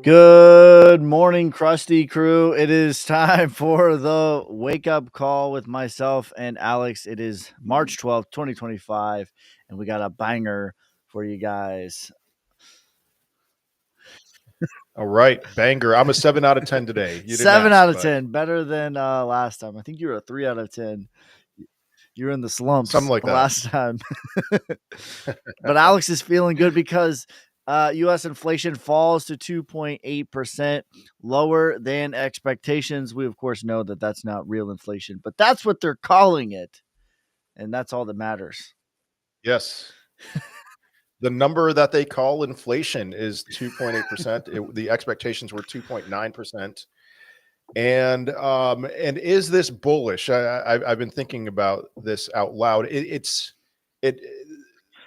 Good morning, Krusty crew. It is time for the wake up call with myself and Alex. It is March 12th, 2025, and we got a banger for you guys. All right, banger. I'm a 7 out of 10 today. You didn't 7 ask, out of but 10, better than last time. I think you were a 3 out of 10. You were in the something slumps like the that. last time. But Alex is feeling good because U.S. inflation falls to 2.8%, lower than expectations. We, of course, know that that's not real inflation, but that's what they're calling it. And that's all that matters. Yes. The number that they call inflation is 2.8%. The expectations were 2.9%. And is this bullish? I've been thinking about this out loud. It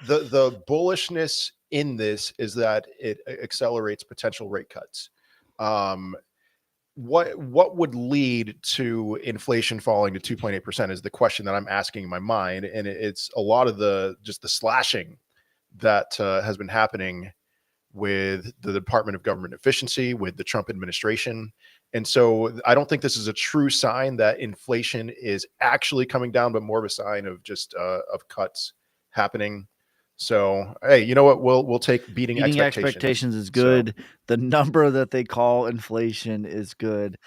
the bullishness in this is that it accelerates potential rate cuts. Um, what would lead to inflation falling to 2.8% is the question that I'm asking in my mind, and it's a lot of the slashing that has been happening with the Department of Government Efficiency, with the Trump administration. And so I don't think this is a true sign that inflation is actually coming down, but more of a sign of just of cuts happening. So hey, you know what? We'll take beating Beating expectations. expectations is So good. The number that they call inflation is good,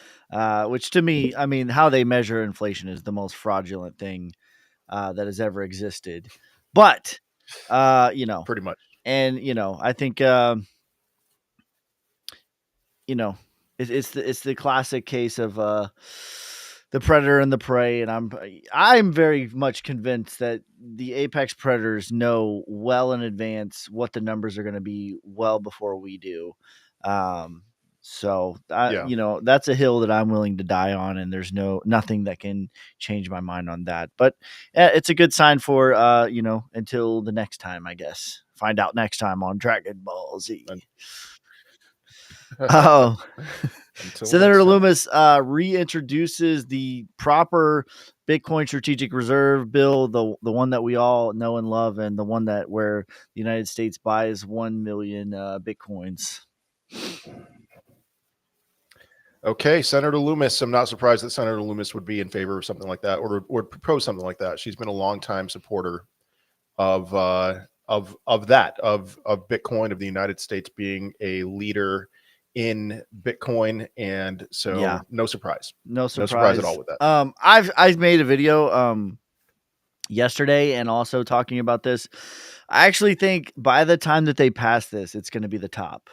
which to me, I mean, how they measure inflation is the most fraudulent thing that has ever existed. But, you know, pretty much. and I think you know, it's the classic case of the predator and the prey, and I'm very much convinced that the apex predators know well in advance what the numbers are going to be well before we do. Um, so Yeah. that's a hill that I'm willing to die on, and there's nothing that can change my mind on that. But it's a good sign for until the next time, I guess. Find out next time on Dragon Ball Z. Oh, Until Senator next time. Loomis reintroduces the proper Bitcoin Strategic Reserve Bill, the one that we all know and love, and the one that where the United States buys 1 million Bitcoins. Okay, Senator Loomis. I'm not surprised that Senator Loomis would be in favor of something like that, or would propose something like that. She's been a longtime supporter of of Bitcoin, of the United States being a leader in Bitcoin, and Yeah, so no surprise, no no surprise at surprise. all with that. I've made a video yesterday and also talking about this. I actually think by the time that they pass this, it's going to be the top.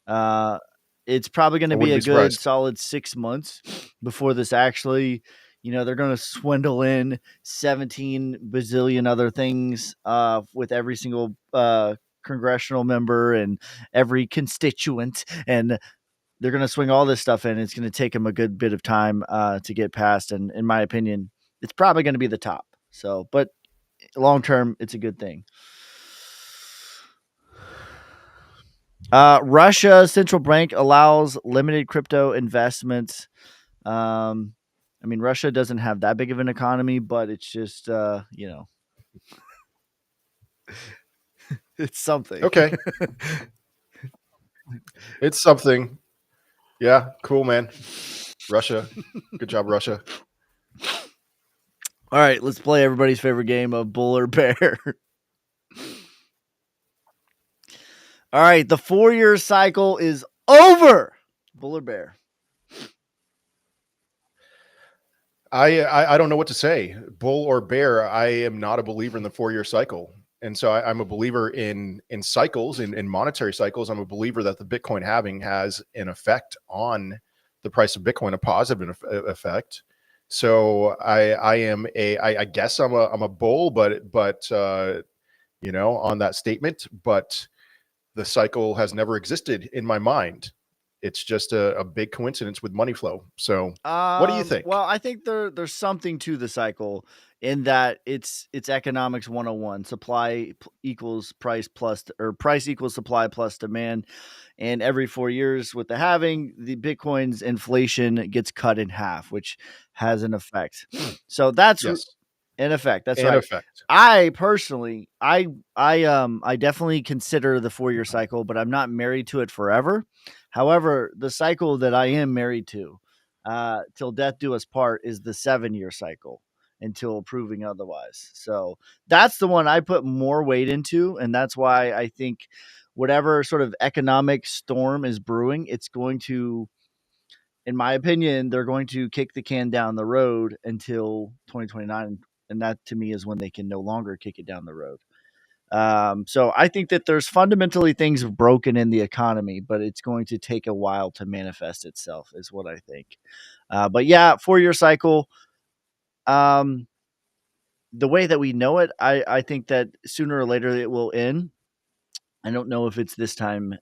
Uh, it's probably going I to be wouldn't a be good surprised. solid 6 months before this actually, they're going to swindle in 17 bazillion other things with every single congressional member and every constituent. And they're going to swing all this stuff in. It's going to take them a good bit of time to get past. And in my opinion, it's probably going to be the top. So, but long term, it's a good thing. Russia's central bank allows limited crypto investments. I mean, Russia doesn't have that big of an economy, but it's just, it's something. Okay, it's something. Yeah, cool, man. Russia, good job, Russia. All right, let's play everybody's favorite game of bull or bear. All right, the 4-year cycle is over. Bull or bear? I don't know what to say. Bull or bear? I am not a believer in the 4-year cycle, and so I'm a believer in cycles, in monetary cycles. I'm a believer that the Bitcoin halving has an effect on the price of Bitcoin, a positive effect. So I guess I'm a bull, but on that statement, but the cycle has never existed in my mind. It's just a big coincidence with money flow. So what do you think? Well, I think there's something to the cycle in that it's economics 101. Supply equals price plus or price equals supply plus demand. And every 4 years with the halving, the Bitcoin's inflation gets cut in half, which has an effect. So that's Yes. In effect, that's In right. effect. I personally, I definitely consider the 4-year cycle, but I'm not married to it forever. However, the cycle that I am married to, till death do us part, is the 7-year cycle until proving otherwise. So that's the one I put more weight into, and that's why I think whatever sort of economic storm is brewing, it's going to, in my opinion, they're going to kick the can down the road until 2029, and that to me is when they can no longer kick it down the road. So I think that there's fundamentally things broken in the economy, but it's going to take a while to manifest itself, is what I think. But yeah, 4-year cycle. Um, the way that we know it, I think that sooner or later it will end. I don't know if it's this time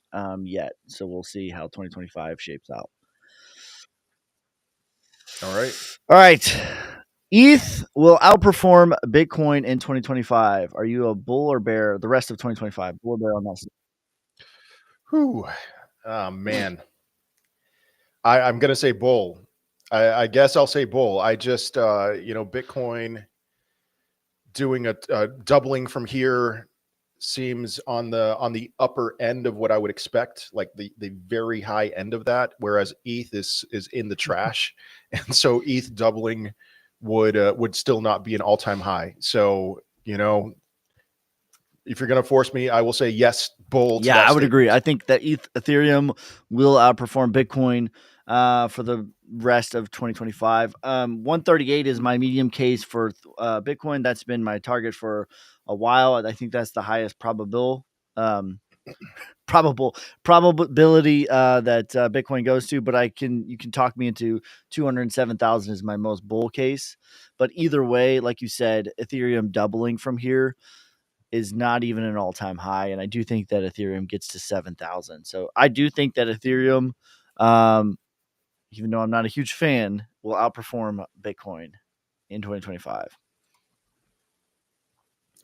yet, so we'll see how 2025 shapes out. All right. All right. ETH will outperform Bitcoin in 2025. Are you a bull or bear the rest of 2025? Bull or bear on that? Whew. Oh man. I'm gonna say bull. I guess I'll say bull. I just Bitcoin doing a doubling from here seems on the upper end of what I would expect, like the very high end of that, whereas ETH is in the trash. And so ETH doubling would still not be an all-time high. So, if you're going to force me, I will say yes, bull to Yeah, that I would agree. I statement. think that Ethereum will outperform Bitcoin for the rest of 2025. 138 is my medium case for Bitcoin. That's been my target for a while. I think that's the highest um, probability that Bitcoin goes to. But you can talk me into 207,000 is my most bull case. But either way, like you said, Ethereum doubling from here is not even an all-time high, and I do think that Ethereum gets to 7,000. So I do think that Ethereum, um, even though I'm not a huge fan, will outperform Bitcoin in 2025.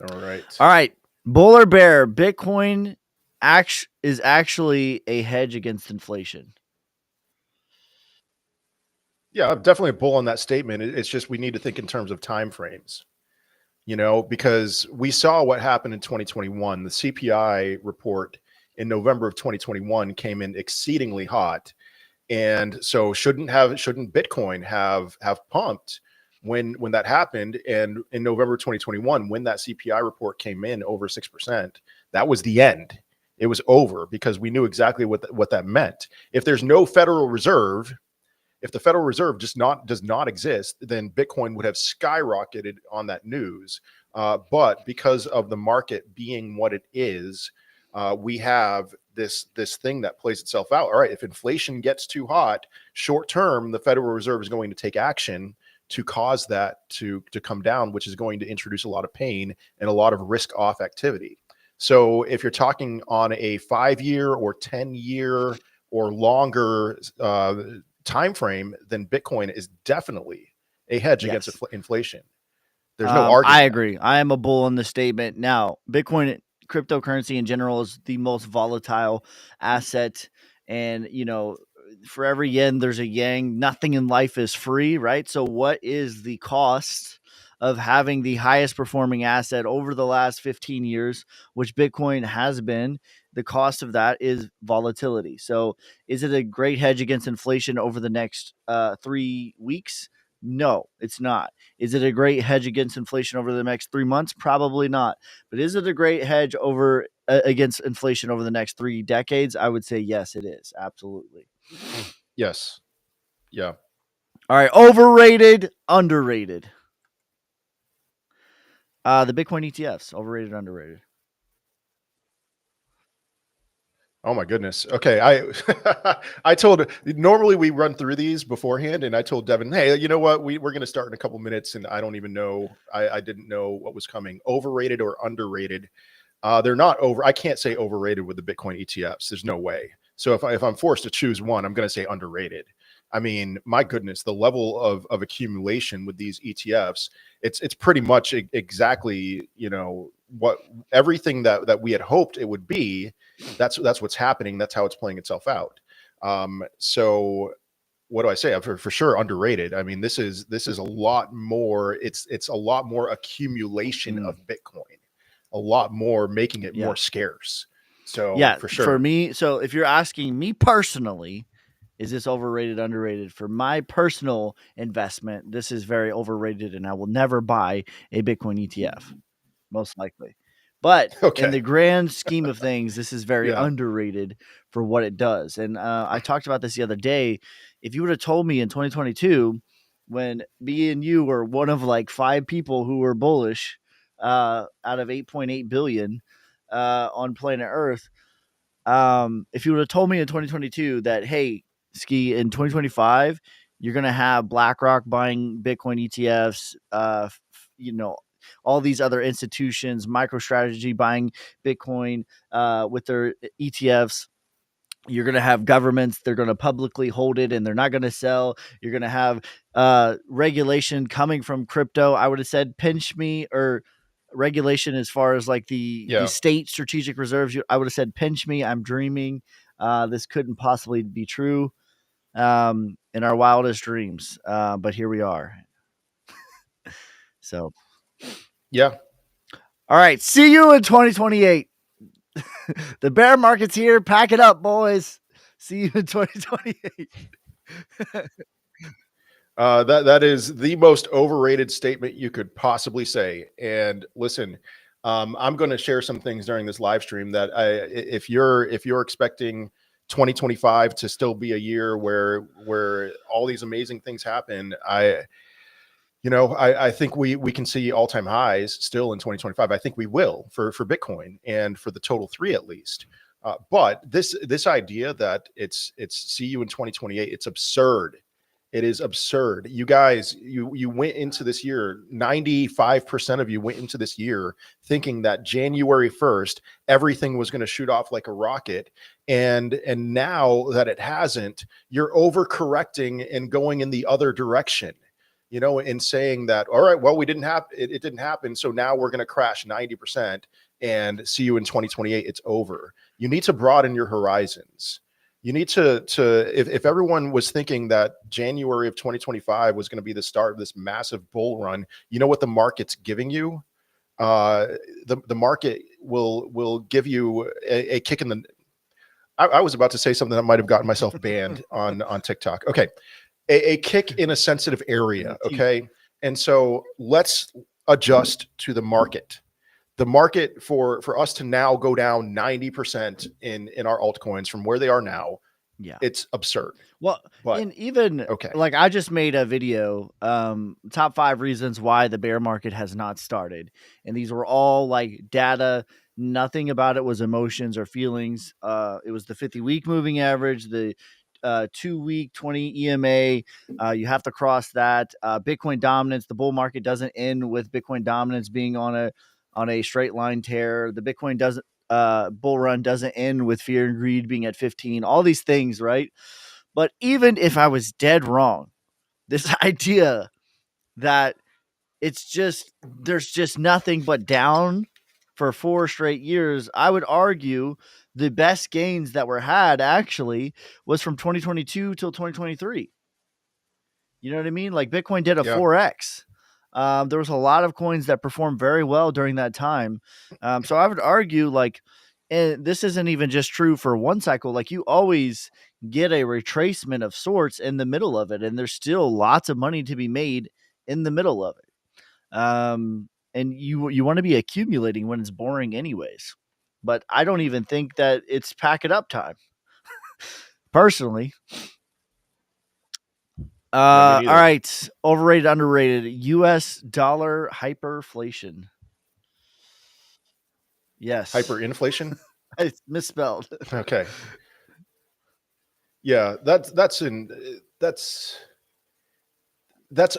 All right. All right, bull or bear? Bitcoin is actually a hedge against inflation. Yeah, I'm definitely a bull on that statement. It's just we need to think in terms of time frames, because we saw what happened in 2021. The CPI report in November of 2021 came in exceedingly hot. And so shouldn't Bitcoin have pumped when that happened? And in November 2021, when that CPI report came in over 6%, that was the end. It was over because we knew exactly what that meant. If there's no Federal Reserve, if the Federal Reserve does not exist, then Bitcoin would have skyrocketed on that news. But because of the market being what it is, we have this thing that plays itself out. All right, if inflation gets too hot, short term, the Federal Reserve is going to take action to cause that to come down, which is going to introduce a lot of pain and a lot of risk off activity. So if you're talking on a 5-year or 10-year or longer time frame, then Bitcoin is definitely a hedge against Yes. inflation. There's no arguing. I agree. I am a bull in this statement. Now, Bitcoin cryptocurrency in general is the most volatile asset, and for every yin there's a yang. Nothing in life is free, right? So what is the cost of having the highest performing asset over the last 15 years, which Bitcoin has been? The cost of that is volatility. So is it a great hedge against inflation over the next 3 weeks? No, it's not. Is it a great hedge against inflation over the next 3 months? Probably not. But is it a great hedge against inflation over the next 3 decades? I would say yes, it is. Absolutely. Yes. Yeah. All right, overrated, underrated. The Bitcoin ETFs, overrated, underrated. Oh my goodness. Okay. I told, normally we run through these beforehand, and I told Devin, hey, you know what? We're going to start in a couple minutes, and I don't even know. I didn't know what was coming. Overrated or underrated? They're not over. I can't say overrated with the Bitcoin ETFs. There's no way. So if I'm forced to choose one, I'm going to say underrated. I mean, my goodness, the level of accumulation with these ETFs, it's pretty much exactly, what everything that we had hoped it would be. That's what's happening. That's how it's playing itself out. So what do I say? For sure underrated. I mean, this is a lot more. It's a lot more accumulation of Bitcoin, a lot more, making it more scarce. So for sure, for me. So if you're asking me personally, is this overrated, underrated? For my personal investment, this is very overrated, and I will never buy a Bitcoin ETF, most likely. But in the grand scheme of things, this is very underrated for what it does. And I talked about this the other day. If you would have told me in 2022, when me and you were one of like 5 people who were bullish out of 8.8 billion on planet Earth, if you would have told me in 2022 that, hey, Ski, in 2025, you're going to have BlackRock buying Bitcoin ETFs, all these other institutions, MicroStrategy buying Bitcoin with their ETFs. You're going to have governments, they're going to publicly hold it and they're not going to sell. You're going to have regulation coming from crypto. I would have said pinch me, or regulation as far as like the state strategic reserves. I would have said pinch me. I'm dreaming. This couldn't possibly be true in our wildest dreams. But here we are. So, yeah. All right. See you in 2028. The bear market's here. Pack it up, boys. See you in 2028. That is the most overrated statement you could possibly say. And listen, I'm going to share some things during this live stream that if you're expecting 2025 to still be a year where all these amazing things happen, I think we can see all-time highs still in 2025. I think we will for Bitcoin and for the total 3 at least. But this idea that it's see you in 2028, it's absurd. It is absurd. You guys, you went into this year, 95% of you went into this year thinking that January 1st, everything was going to shoot off like a rocket. And now that it hasn't, you're overcorrecting and going in the other direction, and saying that, all right, well, it didn't happen. So now we're going to crash 90% and see you in 2028. It's over. You need to broaden your horizons. You need to if everyone was thinking that January of 2025 was going to be the start of this massive bull run, you know what the market's giving you? The market will give you a kick in the. I was about to say something that might have gotten myself banned on TikTok. Okay, a kick in a sensitive area. Okay, and so let's adjust to the market. The market for us to now go down 90% in our altcoins from where they are now, it's absurd. Well, and even like I just made a video, top 5 reasons why the bear market has not started, and these were all like data. Nothing about it was emotions or feelings. It was the 50-week moving average, the 2-week 20 EMA. You have to cross that. Bitcoin dominance. The bull market doesn't end with Bitcoin dominance being on a straight line tear. The Bitcoin bull run doesn't end with fear and greed being at 15. All these things, right? But even if I was dead wrong, this idea that there's just nothing but down for 4 straight years, I would argue the best gains that were had actually was from 2022 till 2023. You know what I mean? Like Bitcoin did a 4x. There was a lot of coins that performed very well during that time. So I would argue and this isn't even just true for one cycle. Like you always get a retracement of sorts in the middle of it. And there's still lots of money to be made in the middle of it. And you want to be accumulating when it's boring anyways. But I don't even think that it's pack it up time. Personally. All right. Overrated, underrated. US dollar hyperinflation. Yes. Hyperinflation? It's misspelled. Okay. Yeah, that's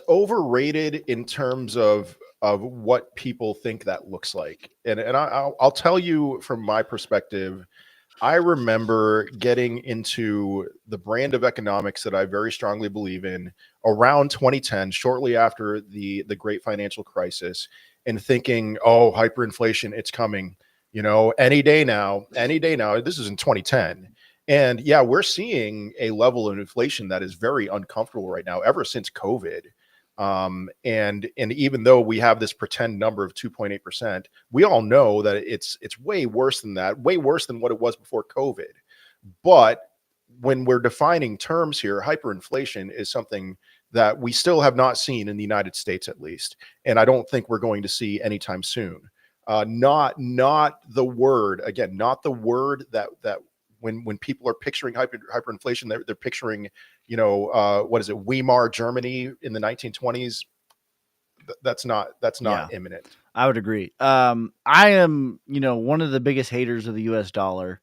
overrated in terms of what people think that looks like. And I'll tell you from my perspective, I remember getting into the brand of economics that I very strongly believe in around 2010, shortly after the great financial crisis, and thinking, oh, hyperinflation, it's coming, any day now. This is in 2010. And yeah, we're seeing a level of inflation that is very uncomfortable right now, ever since COVID. And even though we have this pretend number of 2.8%, we all know that it's way worse than that, way worse than what it was before COVID. But when we're defining terms here, hyperinflation is something that we still have not seen in the United States, at least, and I don't think we're going to see anytime soon. Not the word, again, not the word that when people are picturing hyperinflation, they're picturing, what is it, Weimar Germany in the 1920s. That's not Yeah, imminent. I would agree. I am, one of the biggest haters of the US dollar,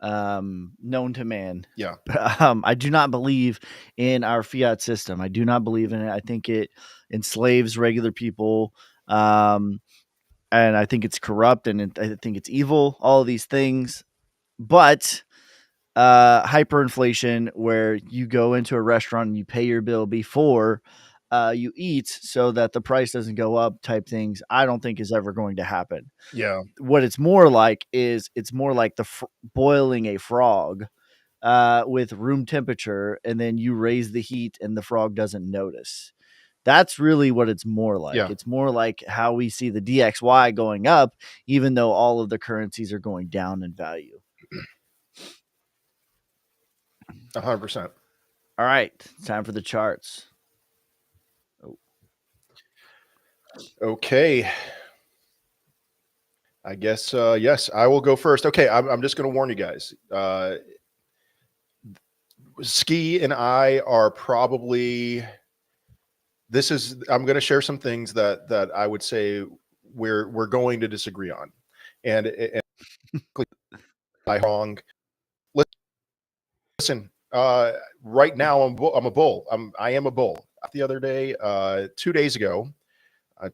known to man. Yeah, I do not believe in our fiat system. I do not believe in it. I think it enslaves regular people. And I think it's corrupt, and I think it's evil, all of these things. But hyperinflation, where you go into a restaurant and you pay your bill before you eat so that the price doesn't go up, type things, I don't think is ever going to happen. yeah, What it's more like is it's more like boiling a frog with room temperature, and then you raise the heat and the frog doesn't notice. That's really what it's more like. yeah, It's more like how we see the DXY going up, even though all of the currencies are going down in value. 100%. All right, it's time for the charts. Oh, Okay. I guess yes, I will go first. Okay, I'm just going to warn you guys. Ski and I are probably. I'm going to share some things that I would say we're going to disagree on, and I wrong. Listen, right now I'm a bull. I am a bull. The other day, 2 days ago,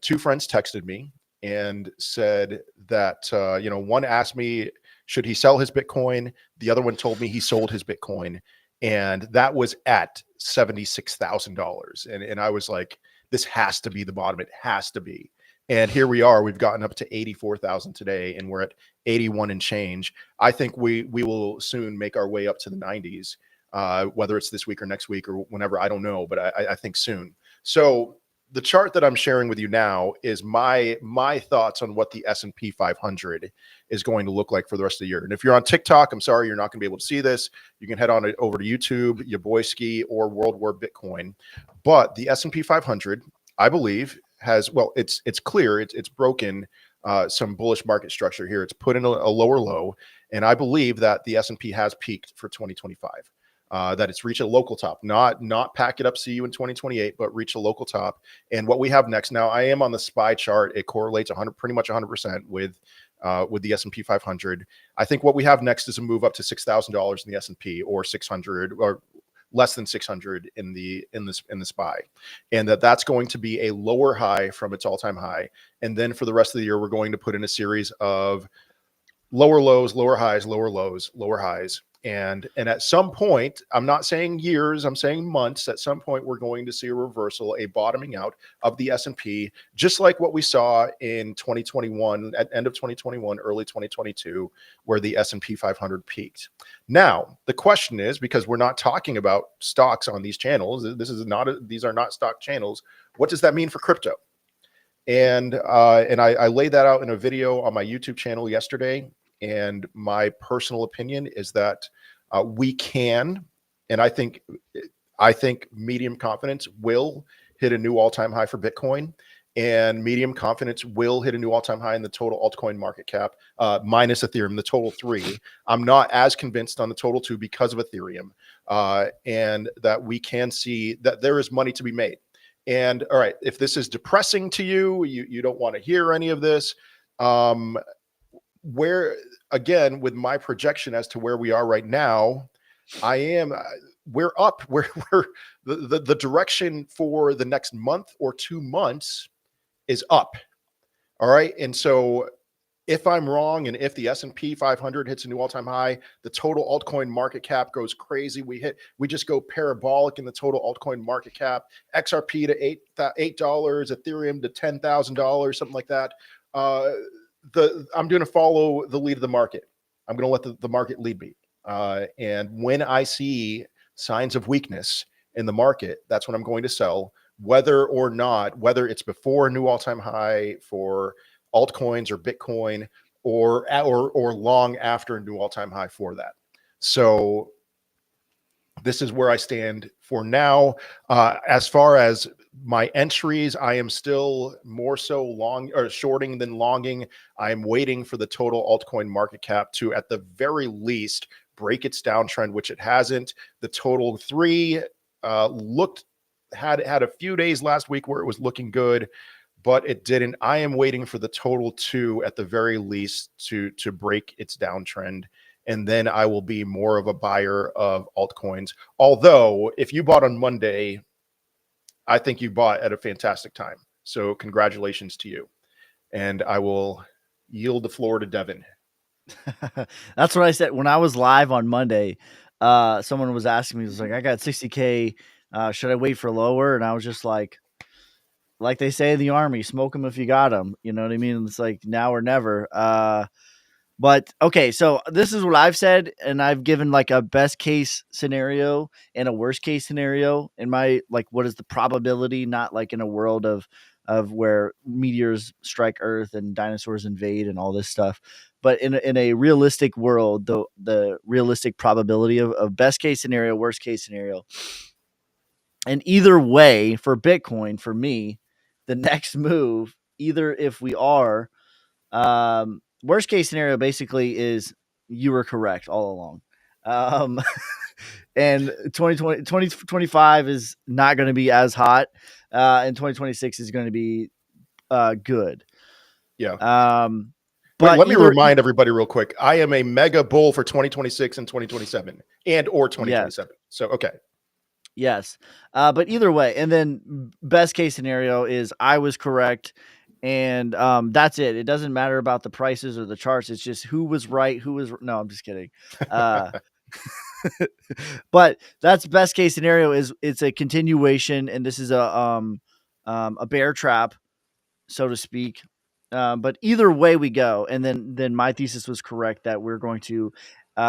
two friends texted me and said that one asked me should he sell his Bitcoin. The other one told me he sold his Bitcoin, and that was at $76,000. And I was like, this has to be the bottom. It has to be. And here we are. We've gotten up to 84,000 today, and we're at 81 and change. I think we will soon make our way up to the 90s, whether it's this week or next week or whenever. I don't know, but I think soon. So the chart that I'm sharing with you now is my thoughts on what the S&P 500 is going to look like for the rest of the year. And if you're on TikTok, I'm sorry, you're not going to be able to see this. You can head on over to YouTube, your boy Ski, or World War Bitcoin. But the S&P 500, I believe, has, well, it's clear, it's broken some bullish market structure here. It's put in a lower low, and I believe that the S&P has peaked for 2025. That it's reached a local top, not pack it up, see you in 2028, but reach a local top. And what we have next, now I am on the SPY chart. It correlates pretty much 100% with the S&P 500. I think what we have next is a move up to $6,000 in the S&P, or 600, or less than 600 in the SPY, and that's going to be a lower high from its all-time high. And then for the rest of the year, we're going to put in a series of lower lows, lower highs, lower lows, lower highs. And at some point, I'm not saying years, I'm saying months, at some point we're going to see a reversal, a bottoming out of the S&P, just like what we saw in 2021, at end of 2021, early 2022, where the S&P 500 peaked. Now, the question is, because we're not talking about stocks on these channels, these are not stock channels, what does that mean for crypto? And I laid that out in a video on my YouTube channel yesterday. And my personal opinion is that we can, and I think medium confidence will hit a new all-time high for Bitcoin, and medium confidence will hit a new all-time high in the total altcoin market cap, minus Ethereum, the total 3. I'm not as convinced on the total 2 because of Ethereum, and that we can see that there is money to be made. And all right, if this is depressing to you, you don't want to hear any of this. Where, again, with my projection as to where we are right now, we're up. We're the direction for the next month or 2 months is up. All right, and so if I'm wrong, and if the S&P 500 hits a new all-time high, the total altcoin market cap goes crazy. We just go parabolic in the total altcoin market cap. XRP to $8, Ethereum to $10,000, something like that. I'm going to follow the lead of the market. I'm going to let the market lead me. And when I see signs of weakness in the market, that's when I'm going to sell, whether it's before a new all-time high for altcoins or Bitcoin, or long after a new all-time high for that. So this is where I stand for now. As far as my entries, I am still more so long or shorting than longing. I'm waiting for the total altcoin market cap to, at the very least, break its downtrend, which it hasn't. The total three had a few days last week where it was looking good, but it didn't. I am waiting for the total two, at the very least, to break its downtrend, and then I will be more of a buyer of altcoins. Although, if you bought on Monday, I think you bought at a fantastic time. So congratulations to you. And I will yield the floor to Devin. That's what I said when I was live on Monday. Someone was asking me, was like, I got 60K. Should I wait for lower? And I was just like they say in the army, smoke them if you got them. You know what I mean? It's like now or never. But okay, so this is what I've said, and I've given like a best case scenario and a worst case scenario in my, like, what is the probability, not like in a world of where meteors strike Earth and dinosaurs invade and all this stuff, but in a realistic world, the realistic probability of best case scenario, worst case scenario, and either way for Bitcoin, for me, the next move, either if we are worst case scenario basically is you were correct all along. And 2025 is not going to be as hot, and 2026 is going to be good. Yeah. But let me remind everybody real quick. I am a mega bull for 2026 and 2027 or 2027. Yes. So, okay. Yes. But either way, and then best case scenario is I was correct. And that's it. It doesn't matter about the prices or the charts. It's just who was right, no, I'm just kidding. But that's best case scenario is it's a continuation, and this is a bear trap, so to speak. But either way we go, and then my thesis was correct that we're going to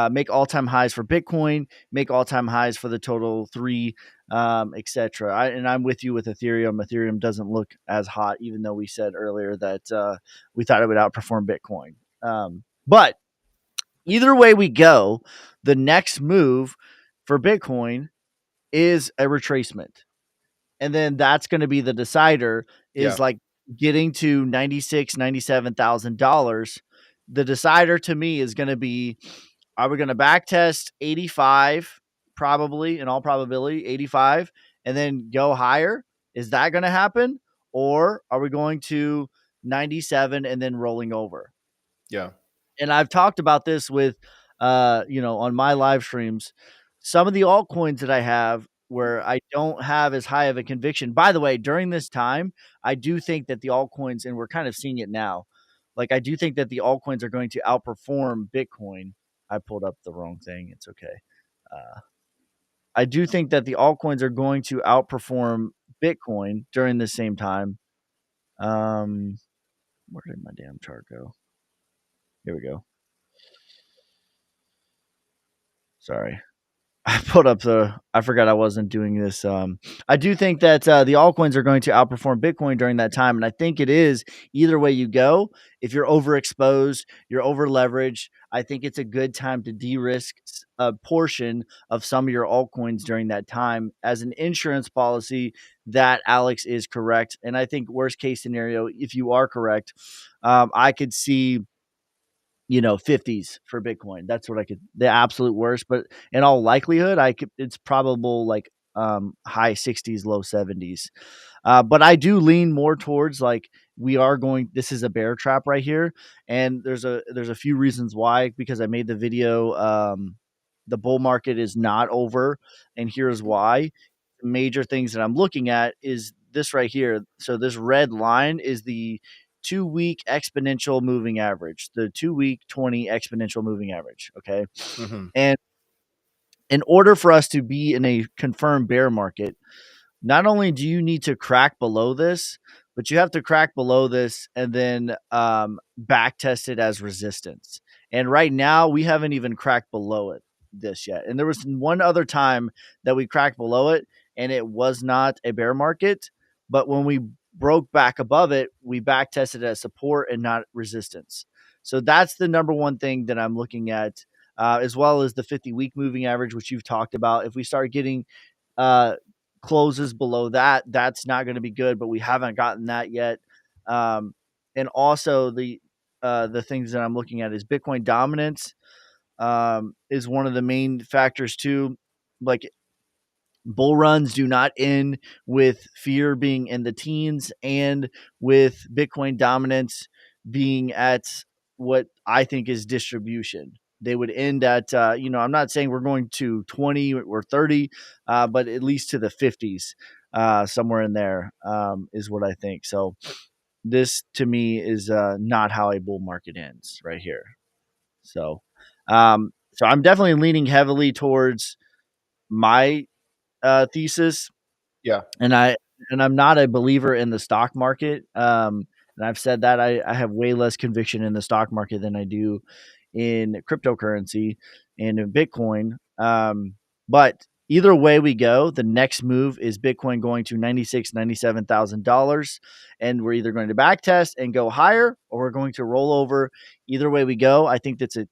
make all-time highs for Bitcoin, make all-time highs for the total three, etc. And I'm with you with Ethereum. Ethereum doesn't look as hot, even though we said earlier that we thought it would outperform Bitcoin. But either way we go, the next move for Bitcoin is a retracement. And then that's going to be the decider is like getting to $96,000, $97,000. The decider to me is going to be, are we going to back test 85, probably in all probability, 85, and then go higher? Is that going to happen? Or are we going to 97 and then rolling over? Yeah. And I've talked about this with, on my live streams, some of the altcoins that I have where I don't have as high of a conviction. By the way, during this time, I do think that the altcoins, and we're kind of seeing it now, like I do think that the altcoins are going to outperform Bitcoin. I pulled up the wrong thing. It's okay. I do think that the altcoins are going to outperform Bitcoin during the same time. Where did my damn chart go? Here we go. Sorry. I put up I forgot I wasn't doing this. I do think that the altcoins are going to outperform Bitcoin during that time. And I think it is either way you go. If you're overexposed, you're over leveraged, I think it's a good time to de-risk a portion of some of your altcoins during that time as an insurance policy. That Alex is correct. And I think worst case scenario, if you are correct, I could see 50s for Bitcoin. That's what I could, the absolute worst, but in all likelihood, it's probable like high 60s, low 70s. But I do lean more towards like this is a bear trap right here. And there's a few reasons why, because I made the video, the bull market is not over. And here's why. The major things that I'm looking at is this right here. So this red line is the 2-week exponential moving average, the 2-week 20 exponential moving average. Okay. Mm-hmm. And in order for us to be in a confirmed bear market, not only do you need to crack below this, but you have to crack below this and then back test it as resistance. And right now we haven't even cracked below it. this yet. And there was one other time that we cracked below it, and it was not a bear market. But when we broke back above it, we back tested as support and not resistance. So that's the number one thing that I'm looking at, as well as the 50-week moving average, which you've talked about. If we start getting uh, closes below that, that's not going to be good. But we haven't gotten that yet. And also the things that I'm looking at is Bitcoin dominance is one of the main factors too. Like bull runs do not end with fear being in the teens and with Bitcoin dominance being at what I think is distribution. They would end at, I'm not saying we're going to 20 or 30, but at least to the 50s, somewhere in there is what I think. So this to me is not how a bull market ends right here. So I'm definitely leaning heavily towards my thesis, Yeah. and I'm not a believer in the stock market. And I've said that I have way less conviction in the stock market than I do in cryptocurrency and in Bitcoin. But either way we go, the next move is Bitcoin going to $97,000, and we're either going to back test and go higher, or we're going to roll over. Either way we go, I think that's a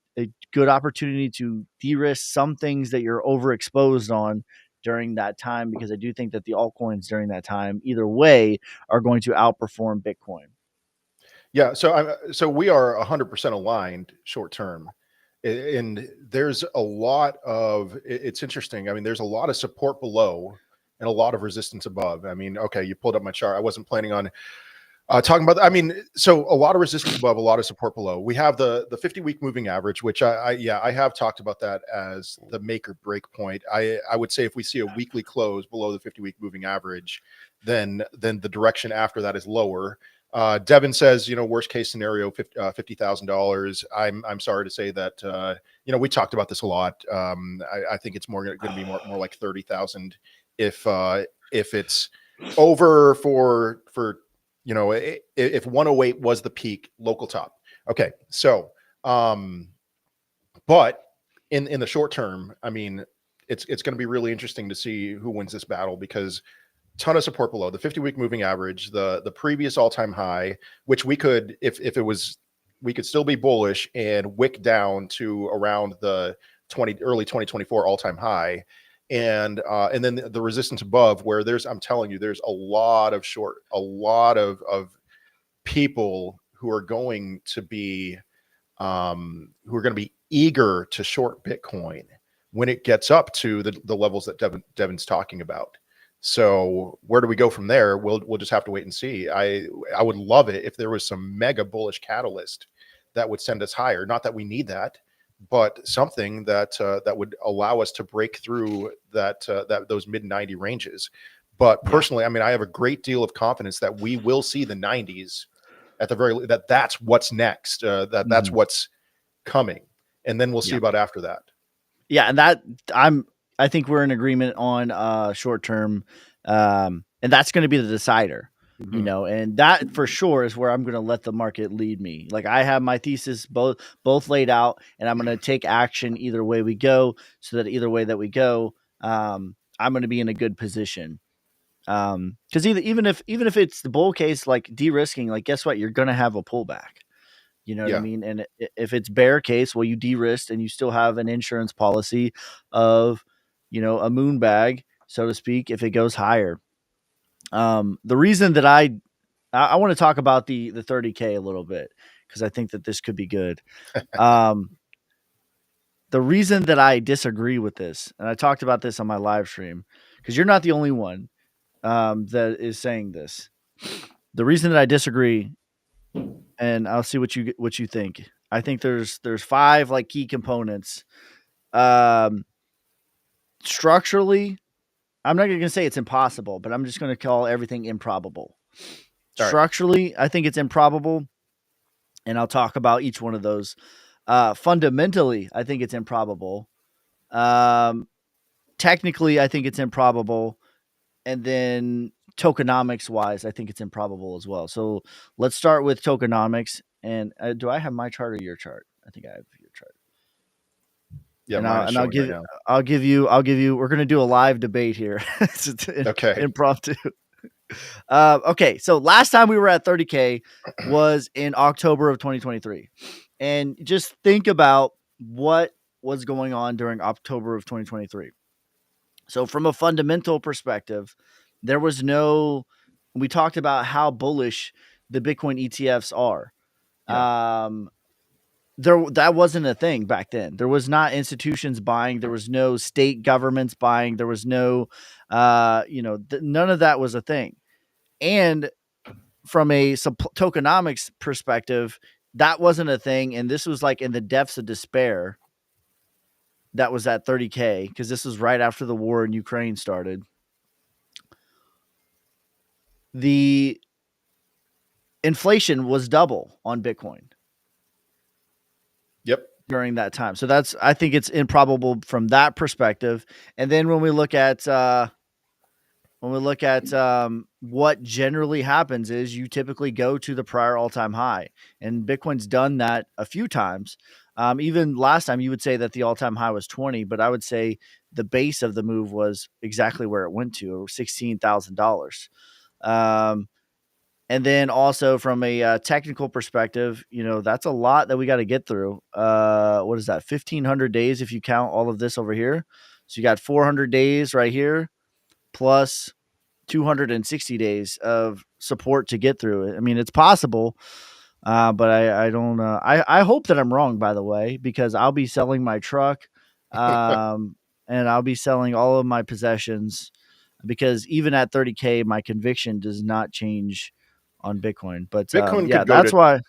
good opportunity to de-risk some things that you're overexposed on during that time, because I do think that the altcoins during that time, either way, are going to outperform Bitcoin. Yeah. So we are 100% aligned short term. And there's a lot of, it's interesting. I mean, there's a lot of support below and a lot of resistance above. I mean, okay, you pulled up my chart. I wasn't planning on talking about that. I mean, so a lot of resistance above, a lot of support below. We have the 50-week moving average, which I have talked about that as the make or break point. I would say if we see a weekly close below the 50-week moving average, then the direction after that is lower. Devin says, worst case scenario, $50,000. I'm sorry to say that, we talked about this a lot. I think it's more going to be more like 30,000 if it's over for if 108 was the peak local top. Okay. So, but in the short term, I mean, it's going to be really interesting to see who wins this battle, because ton of support below the 50-week moving average, the previous all-time high, which we could, if it was, we could still be bullish and wick down to around the early 2024 all-time high. And then the resistance above, where I'm telling you, there's a lot of people who are going to be eager to short Bitcoin when it gets up to the levels that Devin's talking about. So where do we go from there? We'll just have to wait and see. I would love it if there was some mega bullish catalyst that would send us higher. Not that we need that, but something that would allow us to break through those mid 90 ranges. But personally, I mean, I have a great deal of confidence that we will see the 90s at the very that's what's next. That's what's coming, and then we'll see about after that. Yeah, and I think we're in agreement on short term, and that's going to be the decider. And that for sure is where I'm going to let the market lead me. Like, I have my thesis both laid out, and I'm going to take action either way we go, so that either way that we go, I'm going to be in a good position. Because even if it's the bull case, like de-risking, like, guess what? You're going to have a pullback. You know what I mean? And if it's bear case, well, you de-risked and you still have an insurance policy of, a moon bag, so to speak, if it goes higher. The reason that I want to talk about the 30K a little bit, because I think that this could be good. The reason that I disagree with this, and I talked about this on my live stream, because you're not the only one that is saying this. The reason that I disagree, and I'll see what you think. I think there's 5 like key components. Structurally, I'm not going to say it's impossible, but I'm just going to call everything improbable. Structurally, I think it's improbable, and I'll talk about each one of those. Fundamentally, I think it's improbable. Technically, I think it's improbable. And then tokenomics wise, I think it's improbable as well. So let's start with tokenomics. And do I have my chart or your chart? I think I have your chart. Yeah, And mine is I'll showing right give now. we're gonna do a live debate here. It's Okay. impromptu. Okay, so last time we were at 30K was in October of 2023. And just think about what was going on during October of 2023. So, from a fundamental perspective, there was no, we talked about how bullish the Bitcoin ETFs are. Yeah. That wasn't a thing back then. There was not institutions buying, there was no state governments buying, there was no, none of that was a thing. And from a tokenomics perspective, that wasn't a thing. And this was like in the depths of despair that was at 30K because this was right after the war in Ukraine started. The inflation was double on Bitcoin Yep. during that time. So I think it's improbable from that perspective. And then when we look at what generally happens is you typically go to the prior all-time high, and Bitcoin's done that a few times. Even last time, you would say that the all-time high was 20, but I would say the base of the move was exactly where it went to, $16,000. And then also from a technical perspective, that's a lot that we got to get through. What is that? 1,500 days if you count all of this over here. So you got 400 days right here, plus 260 days of support to get through it. I mean, it's possible, but I don't. I hope that I'm wrong, by the way, because I'll be selling my truck, and I'll be selling all of my possessions, because even at 30K, my conviction does not change on Bitcoin. But Bitcoin yeah, could go that's to why.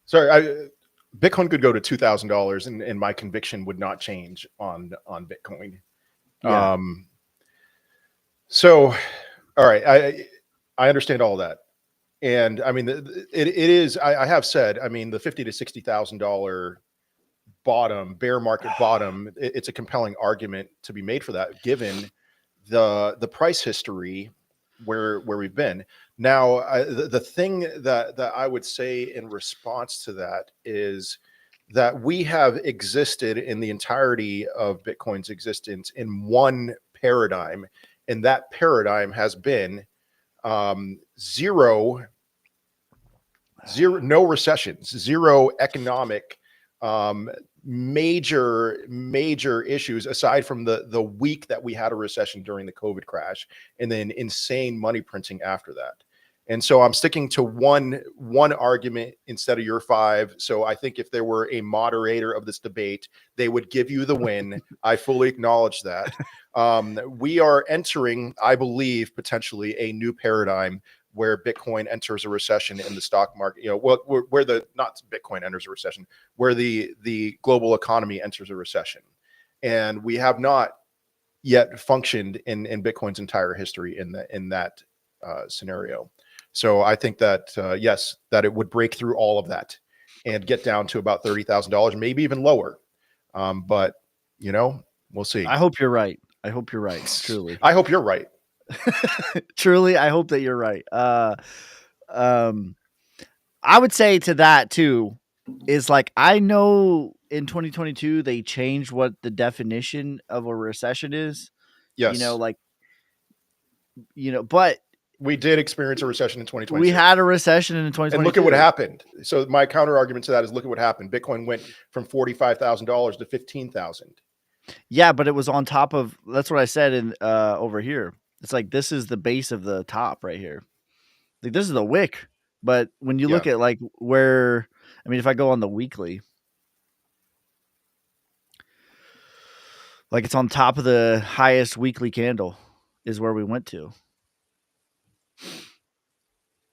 sorry, Bitcoin could go to $2,000 and my conviction would not change on Bitcoin. Yeah, So all right, I understand all that. And I mean it is I have said, I mean the 50 to $60,000 bottom, bear market bottom, it's a compelling argument to be made for that given the price history where we've been. Now, the thing that I would say in response to that is that we have existed in the entirety of Bitcoin's existence in one paradigm, and that paradigm has been zero, no recessions, zero economic major issues aside from the week that we had a recession during the COVID crash, and then insane money printing after that. And so I'm sticking to one argument instead of your five. So I think if there were a moderator of this debate, they would give you the win. I fully acknowledge that. We are entering, I believe, potentially a new paradigm where Bitcoin enters a recession in the stock market, where the not Bitcoin enters a recession, where the global economy enters a recession. And we have not yet functioned in Bitcoin's entire history in that scenario. So I think that yes, that it would break through all of that and get down to about $30,000, maybe even lower. But we'll see. I hope you're right. I hope you're right. Truly. I hope you're right. Truly, I hope that you're right. I would say to that too is like, I know in 2022 they changed what the definition of a recession is. Yes, Like, but we did experience a recession in 2022. we had a recession in 2022. And look at what happened. So my counter argument to that is, look at what happened. Bitcoin went from $45,000 to $15,000. Yeah, but it was on top of, that's what I said in over here. It's like, this is the base of the top right here. Like, this is the wick. But when you look at like where, I mean, if I go on the weekly, like it's on top of the highest weekly candle is where we went to.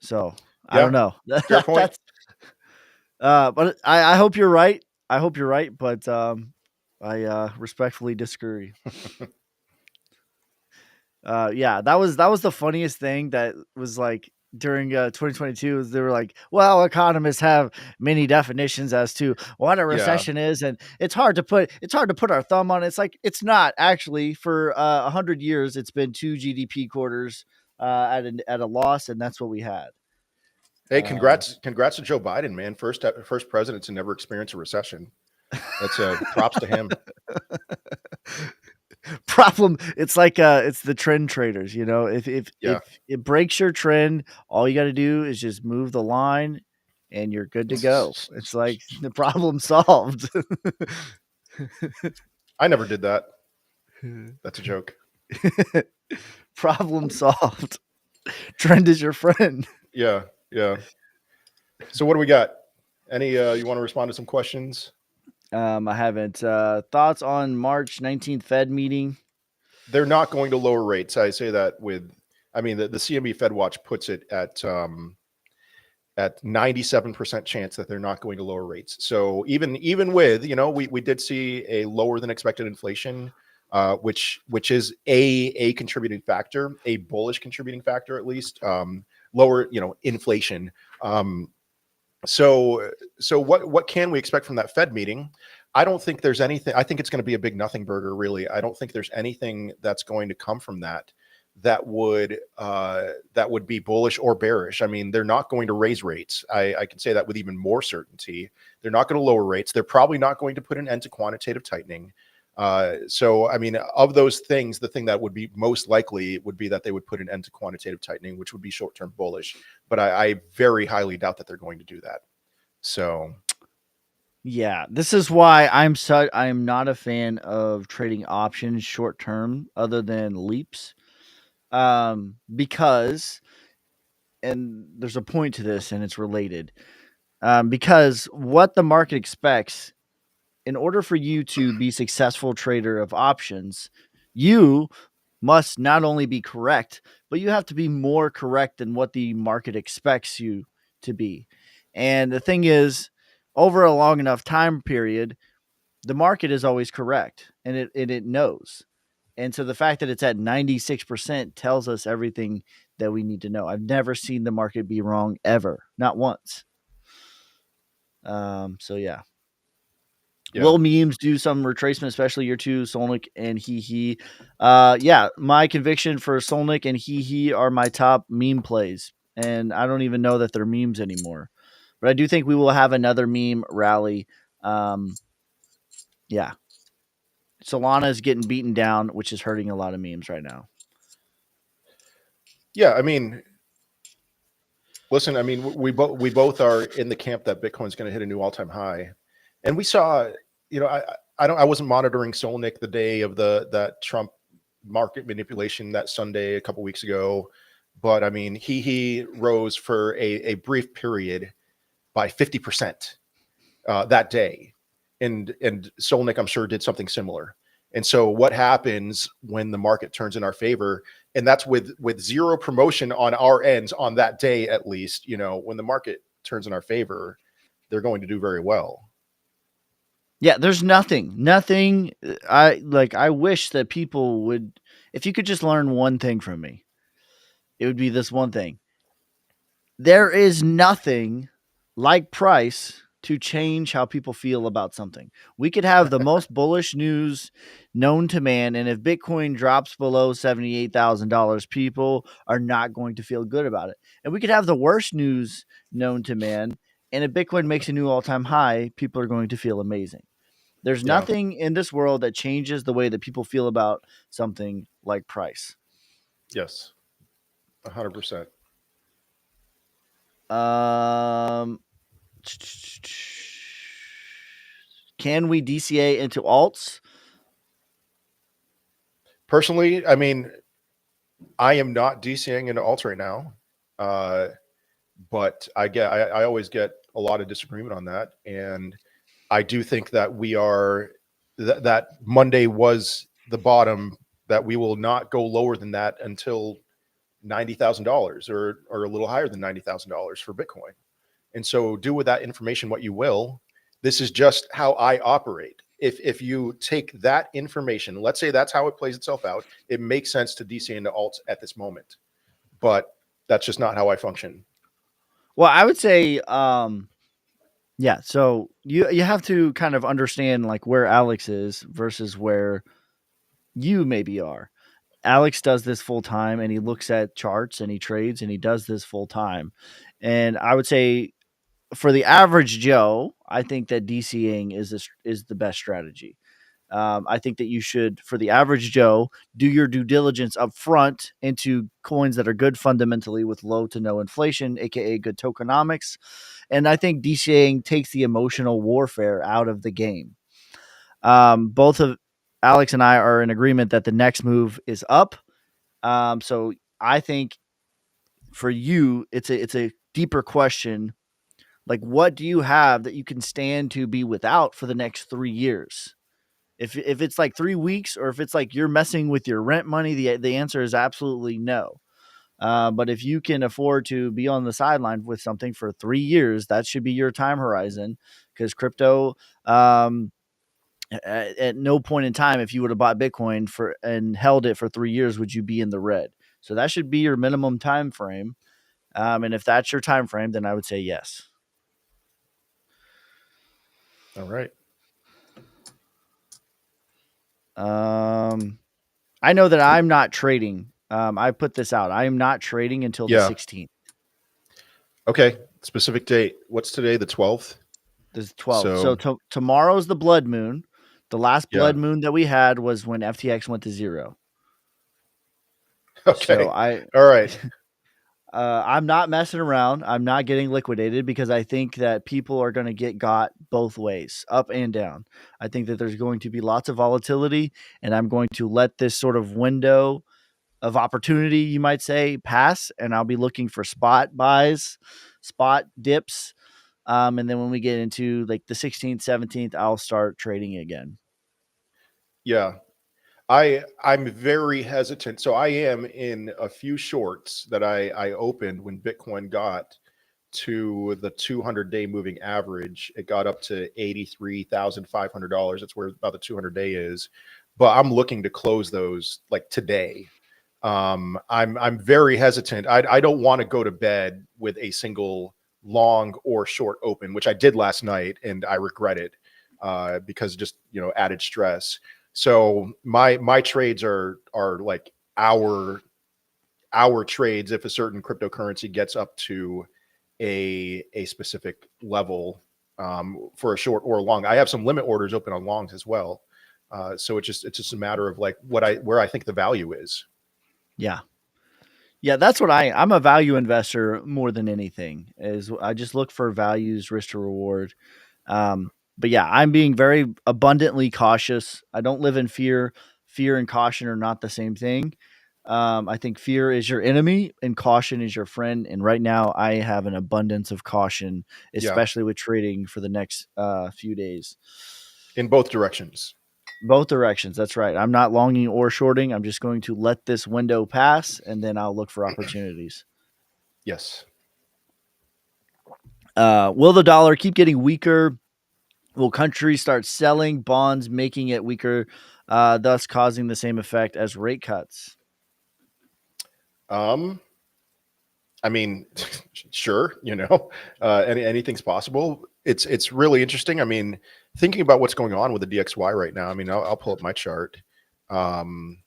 So I don't know. Fair point. But I hope you're right. I hope you're right, but I respectfully disagree. Yeah, that was the funniest thing that was like during 2022. They were like, well, economists have many definitions as to what a recession is, and it's hard to put our thumb on it. It's like, it's not actually. For 100 years it's been 2 GDP quarters at a loss, and that's what we had. Hey, congrats to Joe Biden, man. First president to never experience a recession. That's a props to him. Problem, it's like it's the trend traders, you know. If Yeah. it breaks your trend, all you got to do is just move the line and you're good to go. It's like the problem solved. I never did that. That's a joke. Problem solved. Trend is your friend. Yeah. Yeah. So what do we got? Any you want to respond to some questions? I haven't. Thoughts on March 19th Fed meeting? They're not going to lower rates. I say that with, I mean, the CME Fed Watch puts it at 97% chance that they're not going to lower rates. So even with, you know, we did see a lower than expected inflation, which is a contributing factor, a bullish contributing factor at least. Lower, you know, inflation. So what can we expect from that Fed meeting? I don't think there's anything. I think it's going to be a big nothing burger. Really, I don't think there's anything that's going to come from that that would be bullish or bearish. I mean, they're not going to raise rates. I can say that with even more certainty. They're not going to lower rates. They're probably not going to put an end to quantitative tightening. So, I mean, of those things, the thing that would be most likely would be that they would put an end to quantitative tightening, which would be short-term bullish. But I very highly doubt that they're going to do that. So, Yeah, this is why I'm not a fan of trading options short term other than leaps. Because, and there's a point to this and it's related. Because what the market expects, in order for you to be successful trader of options, you must not only be correct, but you have to be more correct than what the market expects you to be. And the thing is, over a long enough time period, the market is always correct and it knows. And so the fact that it's at 96% tells us everything that we need to know. I've never seen the market be wrong ever, not once. So yeah. yeah. Will memes do some retracement, especially year two, Solnick and He? Yeah, my conviction for Solnick and He are my top meme plays, and I don't even know that they're memes anymore. But I do think we will have another meme rally. Um, yeah, Solana is getting beaten down, which is hurting a lot of memes right now. Yeah, I mean, listen, I mean, we both are in the camp that Bitcoin's going to hit a new all-time high, and we saw, you know, I wasn't monitoring Solnick the day of that Trump market manipulation that Sunday a couple weeks ago, but I mean, he rose for a brief period by 50% that day, and Solnick, I'm sure, did something similar. And so, what happens when the market turns in our favor? And that's with zero promotion on our ends on that day, at least. You know, when the market turns in our favor, they're going to do very well. Yeah, there's nothing. I wish that people would, if you could just learn one thing from me, it would be this one thing. There is nothing like price to change how people feel about something. We could have the most bullish news known to man, and if Bitcoin drops below $78,000, people are not going to feel good about it. And we could have the worst news known to man, and if Bitcoin makes a new all-time high, people are going to feel amazing. There's Yeah. nothing in this world that changes the way that people feel about something like price. Yes. 100%. Um, can we DCA into alts? Personally, I mean, I am not DCing into alts right now, uh, but I always get a lot of disagreement on that, and I do think that we are that Monday was the bottom. That we will not go lower than that until $90,000 or a little higher than $90,000 for Bitcoin. And so, do with that information what you will. This is just how I operate. If you take that information, let's say that's how it plays itself out, it makes sense to DC into alts at this moment, but that's just not how I function. Well, I would say, yeah. So you have to kind of understand like where Alex is versus where you maybe are. Alex does this full time, and he looks at charts and he trades and he does this full time. And I would say for the average Joe, I think that DCing is the best strategy. I think that you should, for the average Joe, do your due diligence up front into coins that are good fundamentally with low to no inflation, aka good tokenomics. And I think DCAing takes the emotional warfare out of the game. Both of Alex and I are in agreement that the next move is up. So I think for you, it's a deeper question. Like, what do you have that you can stand to be without for the next 3 years? If it's like 3 weeks, or if it's like you're messing with your rent money, the answer is absolutely no. But if you can afford to be on the sideline with something for 3 years, that should be your time horizon, because crypto, um, at no point in time, if you would have bought Bitcoin for and held it for 3 years, would you be in the red. So that should be your minimum time frame. And if that's your time frame, then I would say yes. All right. I know that I'm not trading. I put this out. I am not trading until the Yeah. 16th. Okay. Specific date. What's today? The 12th? This 12th. So tomorrow's the blood moon. The last Yeah. blood moon that we had was when FTX went to 0. Okay. So All right. I'm not messing around. I'm not getting liquidated, because I think that people are going to get got both ways, up and down. I think that there's going to be lots of volatility, and I'm going to let this sort of window of opportunity, you might say, pass, and I'll be looking for spot buys, spot dips. And then when we get into like the 16th, 17th, I'll start trading again. Yeah. I'm very hesitant. So I am in a few shorts that I opened when Bitcoin got to the 200-day moving average. It got up to $83,500. That's where about the 200-day is. But I'm looking to close those like today. I'm very hesitant. I don't want to go to bed with a single long or short open, which I did last night, and I regret it because just added stress. So my trades are like our trades if a certain cryptocurrency gets up to a specific level, for a short or long. I have some limit orders open on longs as well. So it's just a matter of like where I think the value is. Yeah. Yeah, that's what I'm a value investor more than anything. Is I just look for values, risk to reward. But yeah, I'm being very abundantly cautious. I don't live in fear. Fear and caution are not the same thing. I think fear is your enemy and caution is your friend. And right now, I have an abundance of caution, Yeah, especially with trading for the next few days. in both directions. Both directions. That's right. I'm not longing or shorting. I'm just going to let this window pass, and then I'll look for opportunities. Yes. Will the dollar keep getting weaker? Will countries start selling bonds, making it weaker, thus causing the same effect as rate cuts? Um, I mean, sure, anything's possible. It's really interesting. I mean, thinking about what's going on with the DXY right now. I mean, I'll pull up my chart. Um,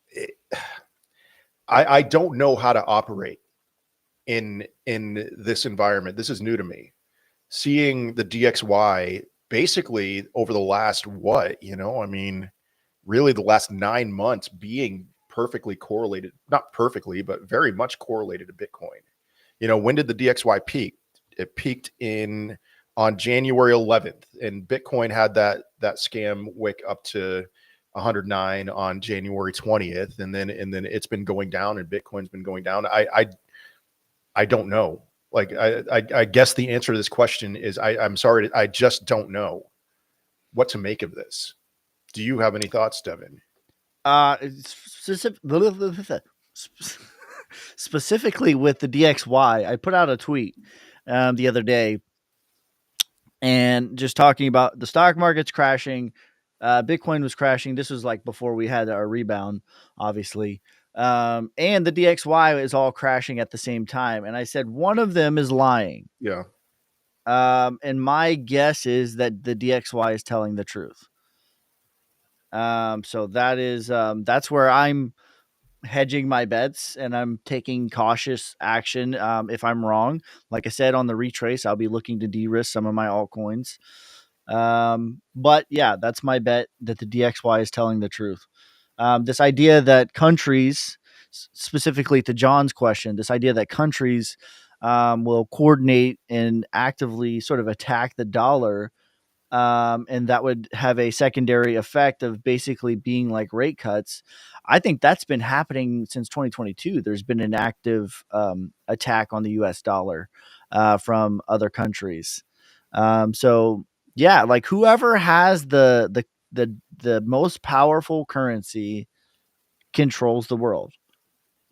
it, I don't know how to operate in this environment. This is new to me. Seeing the DXY basically over the last I mean, really the last 9 months being perfectly correlated, not perfectly, but very much correlated to Bitcoin. When did the DXY peak? It peaked on January 11th, and Bitcoin had that scam wick up to 109 on January 20th, and then it's been going down, and Bitcoin's been going down. I don't know. Like I guess the answer to this question is I'm sorry, I just don't know what to make of this. Do you have any thoughts, Devin? Specific, specifically with the DXY, I put out a tweet the other day, and just talking about the stock market's crashing. Bitcoin was crashing. This was like before we had our rebound, obviously. And the DXY is all crashing at the same time. And I said, one of them is lying. Yeah. And my guess is that the DXY is telling the truth. So that's where I'm hedging my bets and I'm taking cautious action. If I'm wrong, like I said on the retrace, I'll be looking to de-risk some of my altcoins. But yeah, that's my bet that the DXY is telling the truth. This idea that countries, specifically to John's question, this idea that countries will coordinate and actively sort of attack the dollar, and that would have a secondary effect of basically being like rate cuts. I think that's been happening since 2022. There's been an active attack on the U.S. dollar from other countries. So yeah, like whoever has the most powerful currency controls the world,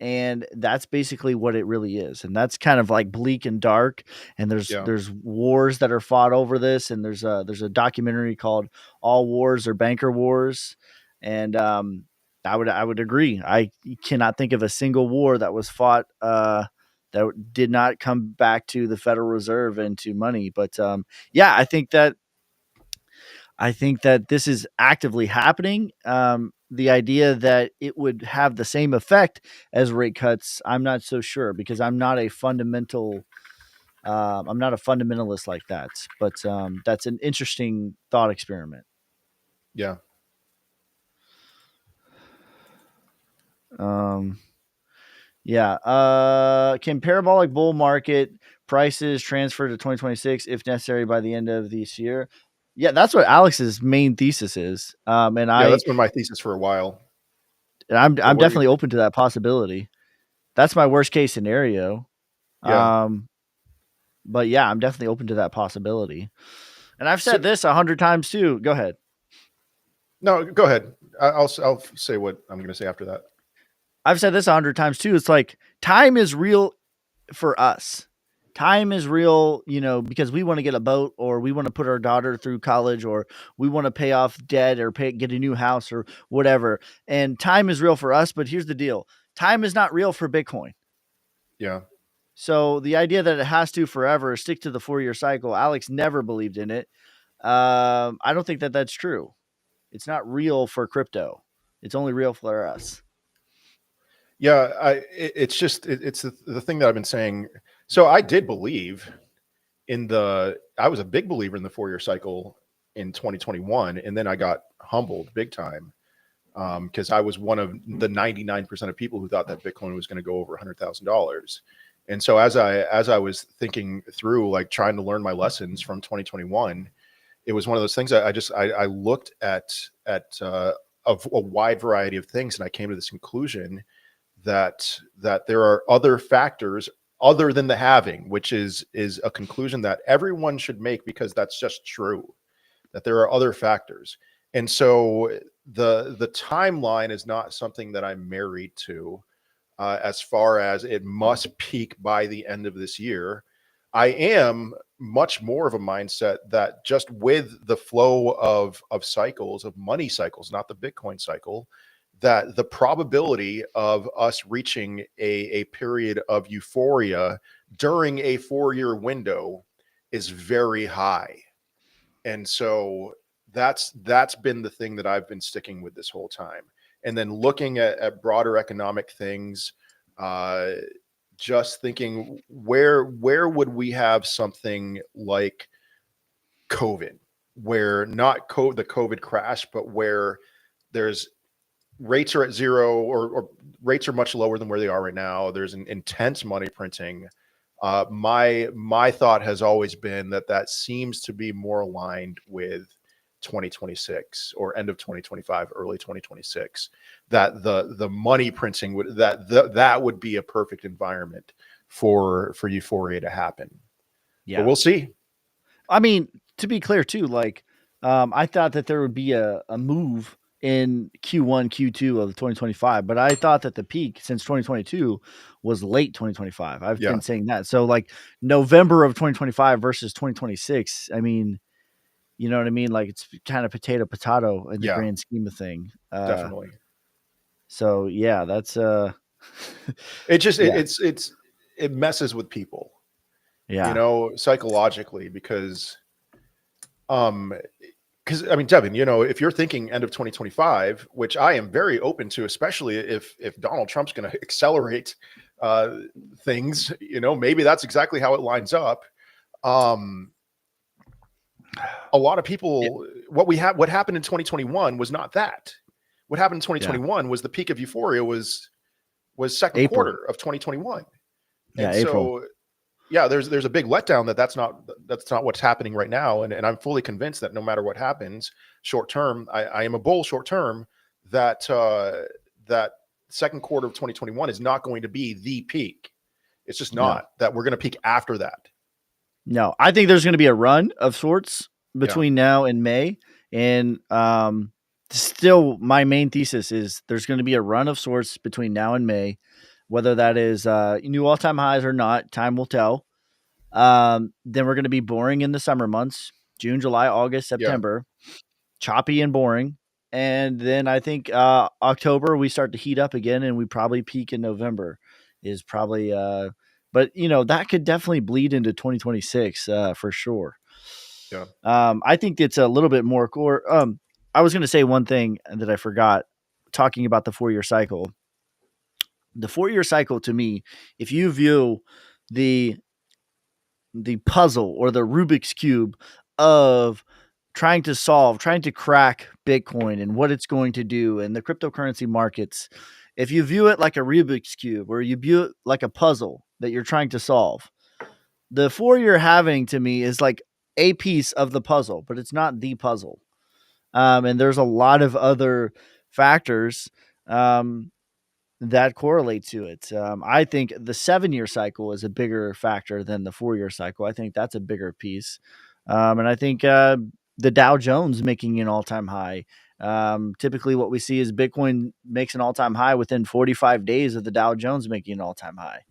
and that's basically what it really is. And that's kind of like bleak and dark, and Yeah. there's wars that are fought over this, and there's a documentary called All Wars Are Banker Wars. And I would agree. I cannot think of a single war that was fought that did not come back to the Federal Reserve and to money. But yeah, I think that this is actively happening. The idea that it would have the same effect as rate cuts, I'm not so sure, because I'm not a fundamentalist like that. But that's an interesting thought experiment. Yeah. Um, yeah. Can parabolic bull market prices transfer to 2026 if necessary by the end of this year? Yeah, that's what Alex's main thesis is. And Yeah. I That's been my thesis for a while. and I'm But I'm what are you? definitely open to that possibility. That's my worst case scenario. Yeah. Um, but yeah, I'm definitely open to that possibility. And I've So said this 100 times too. Go ahead. no, go ahead. I'll say what I'm going to say after that. I've said this 100 times too. It's like time is real for us. Time is real, because we want to get a boat, or we want to put our daughter through college, or we want to pay off debt, or get a new house, or whatever. And time is real for us. But here's the deal: time is not real for Bitcoin. Yeah. So the idea that it has to forever stick to the 4-year cycle, Alex never believed in it. I don't think that that's true. It's not real for crypto. It's only real for us. Yeah. It's just, it's the thing that I've been saying. So I did believe I was a big believer in the 4-year cycle in 2021. And then I got humbled big time. Because I was one of the 99% of people who thought that Bitcoin was going to go over $100,000. And so as I was thinking through, like trying to learn my lessons from 2021, it was one of those things I looked at a wide variety of things, and I came to this conclusion that there are other factors other than the halving, which is a conclusion that everyone should make because that's just true, that there are other factors. And so the timeline is not something that I'm married to, as far as it must peak by the end of this year. I am much more of a mindset that just with the flow of cycles, of money cycles, not the Bitcoin cycle, that the probability of us reaching a period of euphoria during a 4-year window is very high. And so that's been the thing that I've been sticking with this whole time. And then looking at broader economic things, uh, just thinking where would we have something like COVID, where not the COVID crash, but where there's rates are at zero, or rates are much lower than where they are right now. There's an intense money printing. My thought has always been that seems to be more aligned with 2026 or end of 2025, early 2026. That the money printing that would be a perfect environment for euphoria to happen. But Yeah. we'll see. I mean, to be clear too, like I thought that there would be a move in Q1, Q2 of 2025, but I thought that the peak since 2022 was late 2025. I've Yeah, been saying that. So like November of 2025 versus 2026. I mean, you know what I mean? Like it's kind of potato in the yeah, grand scheme of thing. definitely. So yeah, that's It just yeah, it messes with people, yeah, psychologically, because um because I mean, Devin, if you're thinking end of 2025, which I am very open to, especially if Donald Trump's going to accelerate things, maybe that's exactly how it lines up. A lot of people, what happened in 2021 was not that. What happened in 2021 was the peak of euphoria was second April. quarter of 2021. Yeah, And April. so, yeah, there's a big letdown that's not what's happening right now. And I'm fully convinced that no matter what happens short term, I am a bull short term, that that second quarter of 2021 is not going to be the peak. It's just not that we're going to peak after that. No, I think there's going to be a run of sorts between now and May. And still, my main thesis is there's going to be a run of sorts between now and May. Whether that is new all-time highs or not, time will tell. Then we're going to be boring in the summer months, June, July, August, September, choppy and boring. And then I think October we start to heat up again, and we probably peak in November is probably but that could definitely bleed into 2026 for sure. Yeah. I think it's a little bit more core. I was going to say one thing that I forgot talking about the 4-year cycle. The 4-year cycle, to me, if you view the puzzle or the Rubik's Cube of trying to crack Bitcoin and what it's going to do and the cryptocurrency markets, if you view it like a Rubik's Cube or you view it like a puzzle that you're trying to solve, the 4-year halving to me is like a piece of the puzzle, but it's not the puzzle. And there's a lot of other factors that correlate to it. I think the 7-year cycle is a bigger factor than the 4-year cycle. I think that's a bigger piece. And I think the Dow Jones making an all-time high. Typically what we see is Bitcoin makes an all-time high within 45 days of the Dow Jones making an all-time high.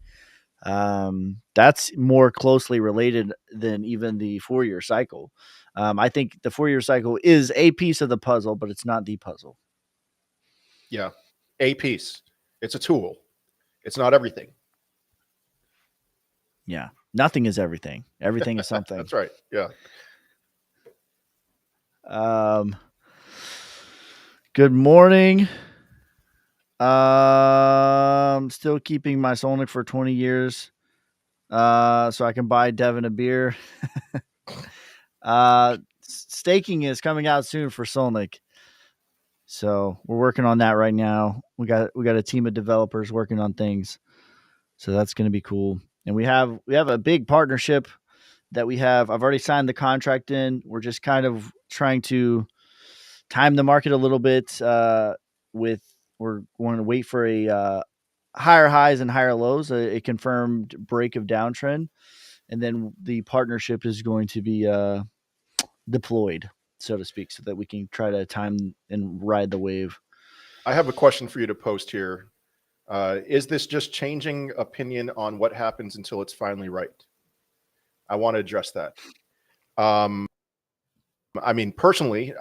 That's more closely related than even the 4-year cycle. I think the 4-year cycle is a piece of the puzzle, but it's not the puzzle. Yeah. A piece. It's a tool. It's not everything. Yeah. Nothing is everything. Everything is something. That's right. Yeah. Good morning. Still keeping my Solnick for 20 years. So I can buy Devin a beer. Staking is coming out soon for Solnick. So we're working on that right now. We got a team of developers working on things. So that's going to be cool. And we have a big partnership that I've already signed the contract in. We're just kind of trying to time the market a little bit we're going to wait for a higher highs and higher lows, a confirmed break of downtrend. And then the partnership is going to be deployed, so to speak, so that we can try to time and ride the wave. I have a question for you to post here. Is this just changing opinion on what happens until it's finally right? I want to address that. I mean, personally,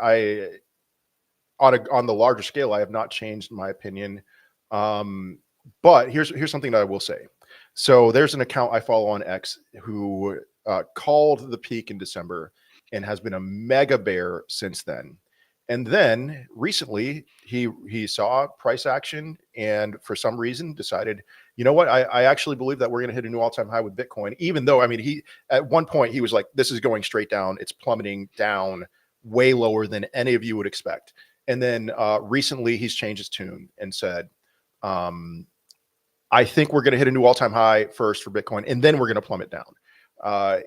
on the larger scale, I have not changed my opinion. But here's something that I will say. So there's an account I follow on X who called the peak in December and has been a mega bear since then. And then recently he saw price action and for some reason decided, you know what, I actually believe that we're going to hit a new all-time high with Bitcoin, even though, I mean, he at one point he was like, this is going straight down. It's plummeting down way lower than any of you would expect. And then recently he's changed his tune and said, I think we're going to hit a new all-time high first for Bitcoin, and then we're going to plummet down.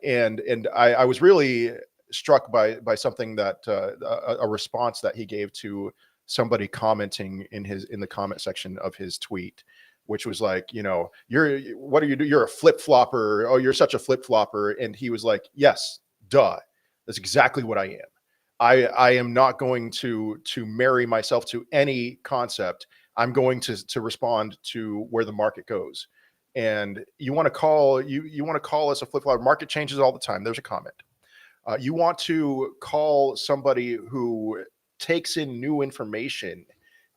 And I was really struck by something that a response that he gave to somebody commenting in the comment section of his tweet, which was like, you know, what do you do? You're a flip flopper. Oh, you're such a flip flopper. And he was like, yes, duh. That's exactly what I am. I am not going to marry myself to any concept. I'm going to respond to where the market goes. And you want to call us a flip flopper. Market changes all the time. There's a comment. You want to call somebody who takes in new information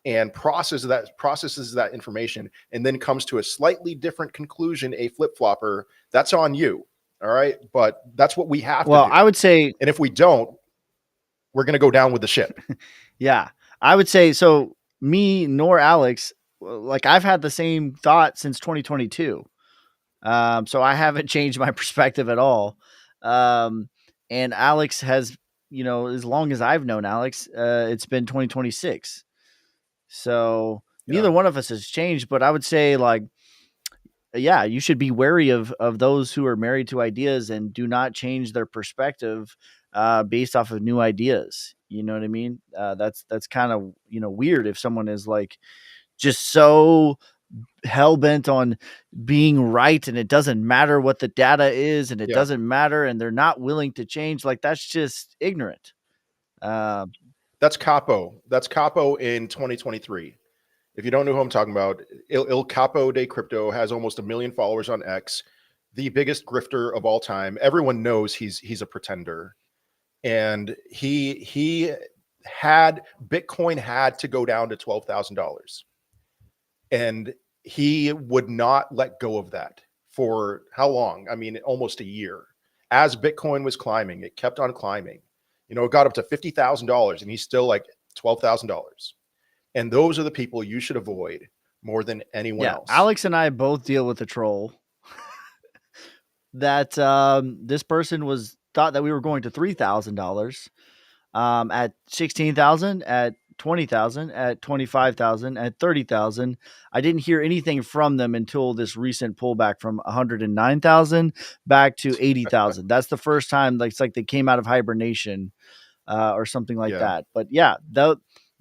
and processes that information and then comes to a slightly different conclusion, a flip flopper. That's on you. All right. But that's what we have to do. I would say, and if we don't, we're going to go down with the ship. Yeah, I would say so. Me nor Alex, like I've had the same thought since 2022. So I haven't changed my perspective at all. Um, and Alex has, as long as I've known Alex, it's been 2026. So Yeah. neither one of us has changed, but I would say like, yeah, you should be wary of those who are married to ideas and do not change their perspective based off of new ideas. You know what I mean? That's kind of weird if someone is like just so hell bent on being right and it doesn't matter what the data is and it Yeah. doesn't matter and they're not willing to change. Like that's just ignorant. Uh, That's Capo. That's Capo in 2023. If you don't know who I'm talking about, Il Capo de Crypto has almost 1 million followers on X, the biggest grifter of all time. Everyone knows he's a pretender, and he had Bitcoin had to go down to $12,000, and he would not let go of that for how long? I mean, almost a year. As Bitcoin was climbing, it kept on climbing. It got up to $50,000, and he's still like $12,000. And those are the people you should avoid more than anyone yeah, else. Alex and I both deal with a troll that this person was thought that we were going to $3,000 at 16,000, at 20,000, at 25,000, at 30,000. I didn't hear anything from them until this recent pullback from 109,000 back to 80,000. That's the first time like it's like they came out of hibernation or something like Yeah. that. But yeah,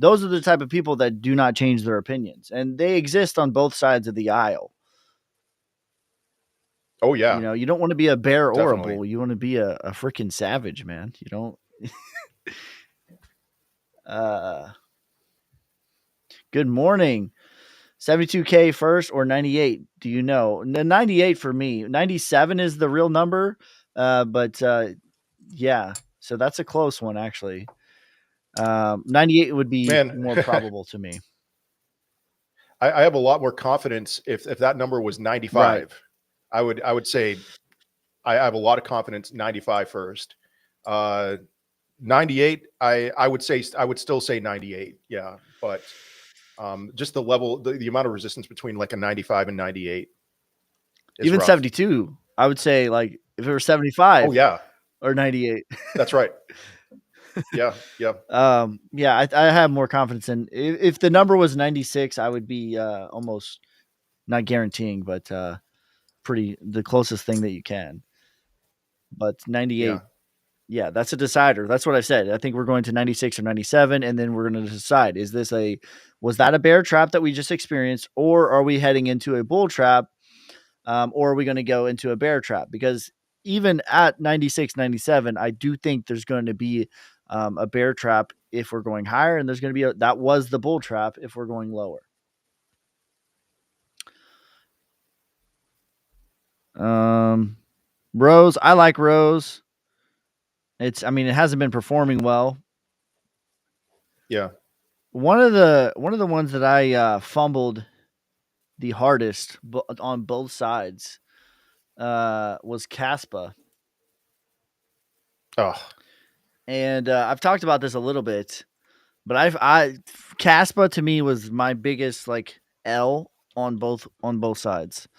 those are the type of people that do not change their opinions, and they exist on both sides of the aisle. Oh yeah, You don't want to be a bear or a definitely. bull. You want to be a freaking savage, man. You don't. Good morning. 72K first or 98? Do you know? 98 for me. 97 is the real number. But yeah, so that's a close one actually. 98 would be Man, more probable to me. I have a lot more confidence if that number was 95. Right. I would say I have a lot of confidence 95 first. 98, I would still say 98. Yeah, but just the level, the amount of resistance between like a 95 and 98 is Even rough. 72, I would say like if it were 75 Oh yeah, or 98. that's right. Yeah. Yeah, I have more confidence in if the number was 96, I would be almost not guaranteeing, but pretty the closest thing that you can. But 98, yeah, that's a decider. That's what I said. I think we're going to 96 or 97, and then we're going to decide: was that a bear trap that we just experienced, or are we heading into a bull trap, or are we going to go into a bear trap? Because even at 96, 97, I do think there's going to be a bear trap if we're going higher, and there's going to be that was the bull trap if we're going lower. Rose, I like Rose. It hasn't been performing well. Yeah. One of the ones that I fumbled the hardest on both sides was Caspa. Oh. And I've talked about this a little bit, but Caspa to me was my biggest like L on both sides.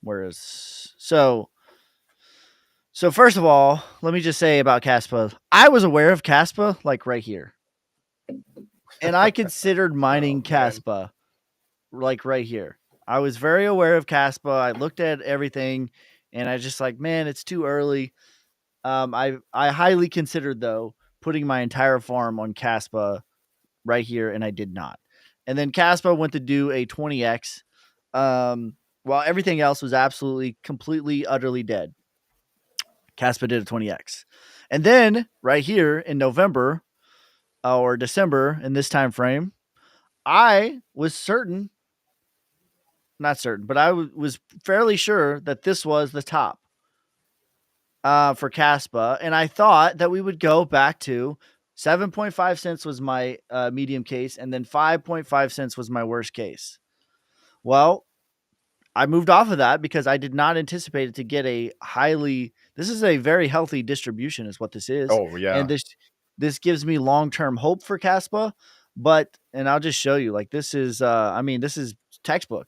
Whereas so first of all, let me just say about Caspa, I was aware of Caspa like right here. And I considered mining Caspa like right here. I was very aware of Caspa. I looked at everything and I just like, man, it's too early. I highly considered though putting my entire farm on Caspa right here, and I did not. And then Caspa went to do a 20x, while everything else was absolutely, completely, utterly dead. Caspa did a 20x, and then right here in November or December in this time frame, I was certain, not certain, but I was fairly sure that this was the top for Caspa, and I thought that we would go back to 7.5 cents was my medium case, and then 5.5 cents was my worst case. Well, I moved off of that because I did not anticipate it to get a highly. This is a very healthy distribution, is what this is, Oh and yeah. this gives me long term hope for Caspa. But and I'll just show you, like this is, I mean, this is textbook.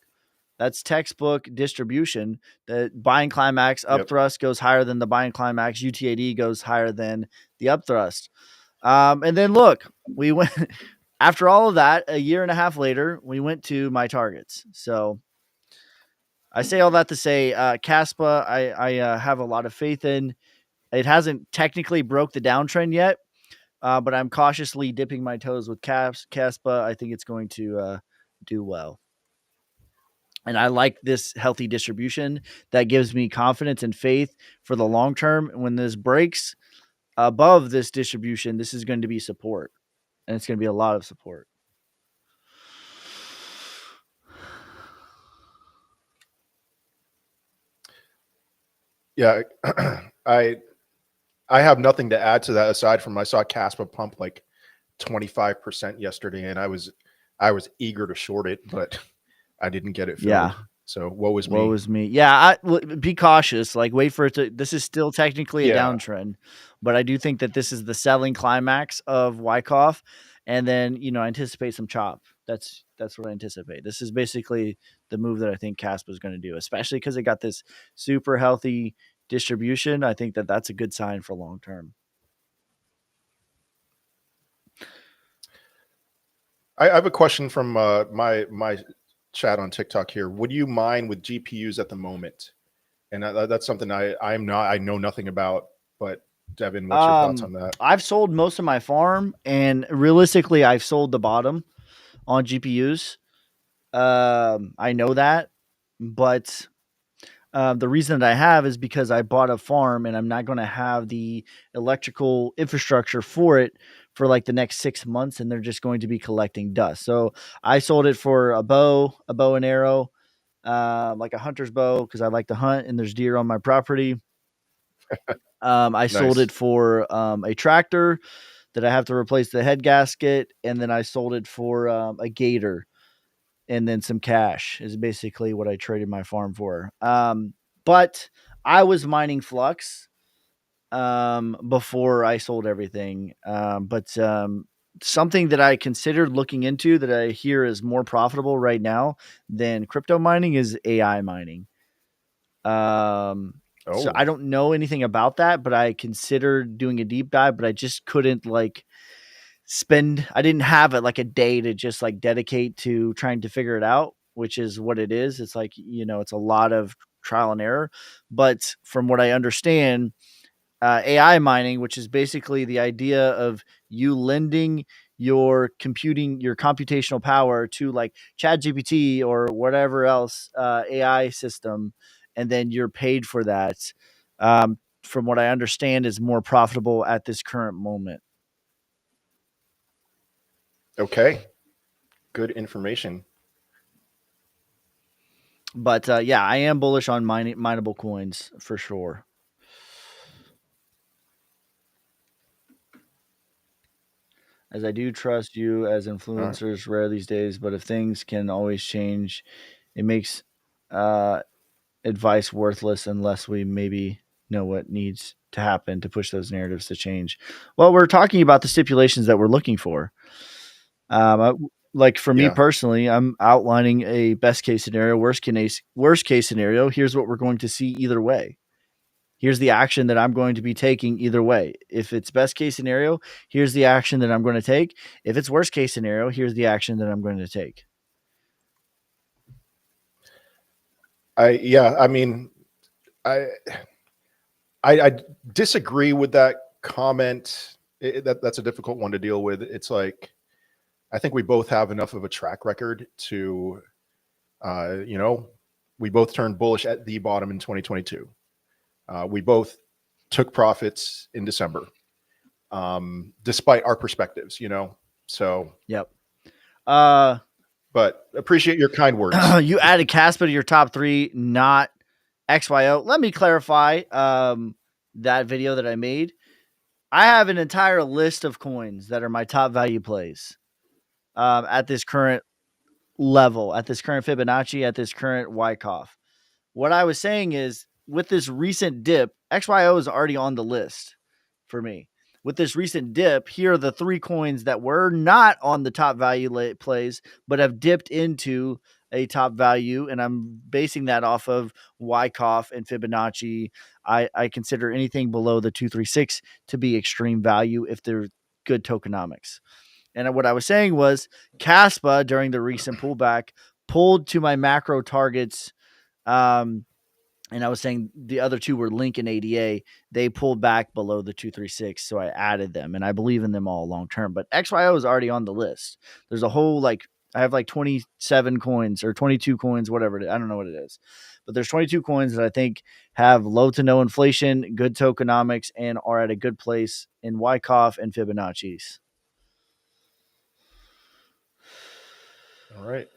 That's textbook distribution. The buying climax up Yep. thrust goes higher than the buying climax. UTAD goes higher than the up thrust. And then look, we went after all of that. A year and a half later, we went to my targets. So I say all that to say, Caspa, I have a lot of faith in. It hasn't technically broke the downtrend yet, but I'm cautiously dipping my toes with Caspa. I think it's going to do well. And I like this healthy distribution that gives me confidence and faith for the long term. When this breaks above this distribution, this is going to be support, and it's going to be a lot of support. Yeah. I I have nothing to add to that aside from I saw Caspa pump like 25% yesterday, and I was eager to short it, but I didn't get it Yeah. filled. So woe is Woe me. is me. Yeah, be cautious. Like, wait for it to. This is still technically a Yeah. downtrend, but I do think that this is the selling climax of Wyckoff, and then I anticipate some chop. That's what I anticipate. This is basically the move that I think Caspa is going to do, especially because it got this super healthy distribution. I think that that's a good sign for long term. I have a question from my chat on TikTok here. Would you mine with GPUs at the moment? And that's something I know nothing about. But Devin, what's your thoughts on that? I've sold most of my farm, and realistically, I've sold the bottom on GPUs. I know that, but the reason that I have is because I bought a farm and I'm not going to have the electrical infrastructure for it for like the next 6 months, and they're just going to be collecting dust. So I sold it for a bow and arrow, like a hunter's bow because I like to hunt and there's deer on my property. I sold Nice. it for a tractor that I have to replace the head gasket, and then I sold it for a gator, and then some cash is basically what I traded my farm for. But I was mining Flux before I sold everything. But something that I considered looking into that I hear is more profitable right now than crypto mining is AI mining. So I Oh, don't know anything about that, but I considered doing a deep dive, but I just couldn't like I didn't have it like a day to just like dedicate to trying to figure it out, which is what it is. It's like, it's a lot of trial and error. But from what I understand, AI mining, which is basically the idea of you lending your computational power to like ChatGPT or whatever else AI system, and then you're paid for that. From what I understand, is more profitable at this current moment. okay. Good information. But yeah, I am bullish on mineable coins for sure. As I do trust you as All right. influencers rare these days, but if things can always change, it makes uh, advice worthless unless we maybe know what needs to happen to push those narratives to change. Well, we're talking about the stipulations that we're looking for. I, like for me Yeah. personally, I'm outlining a best case scenario, worst case scenario. Here's what we're going to see either way. Here's the action that I'm going to be taking either way. If it's best case scenario, here's the action that I'm going to take. If it's worst case scenario, here's the action that I'm going to take. I mean, I I disagree with that comment. That's a difficult one to deal with. It's like I think we both have enough of a track record to, you know, we both turned bullish at the bottom in 2022. We both took profits in December, despite our perspectives. So. Yep. But appreciate your kind words. You added Caspa to your top three, not XYO. Let me clarify that video that I made. I have an entire list of coins that are my top value plays at this current level, at this current Fibonacci, at this current Wyckoff. what I was saying is with this recent dip, XYO is already on the list for me. With this recent dip, here are the 3 coins that were not on the top value plays, but have dipped into a top value. And I'm basing that off of Wyckoff and Fibonacci. I consider anything below the 236 to be extreme value if they're good tokenomics. And what I was saying was Caspa during the recent pullback pulled to my macro targets. And I was saying the other 2 were Link and ADA. They pulled back below the 236, so I added them, and I believe in them all long term. But XYO is already on the list. There's a whole I have 27 coins or 22 coins, whatever it is. I don't know what it is, but there's 22 coins that I think have low to no inflation, good tokenomics, and are at a good place in Wyckoff and Fibonacci's. All right.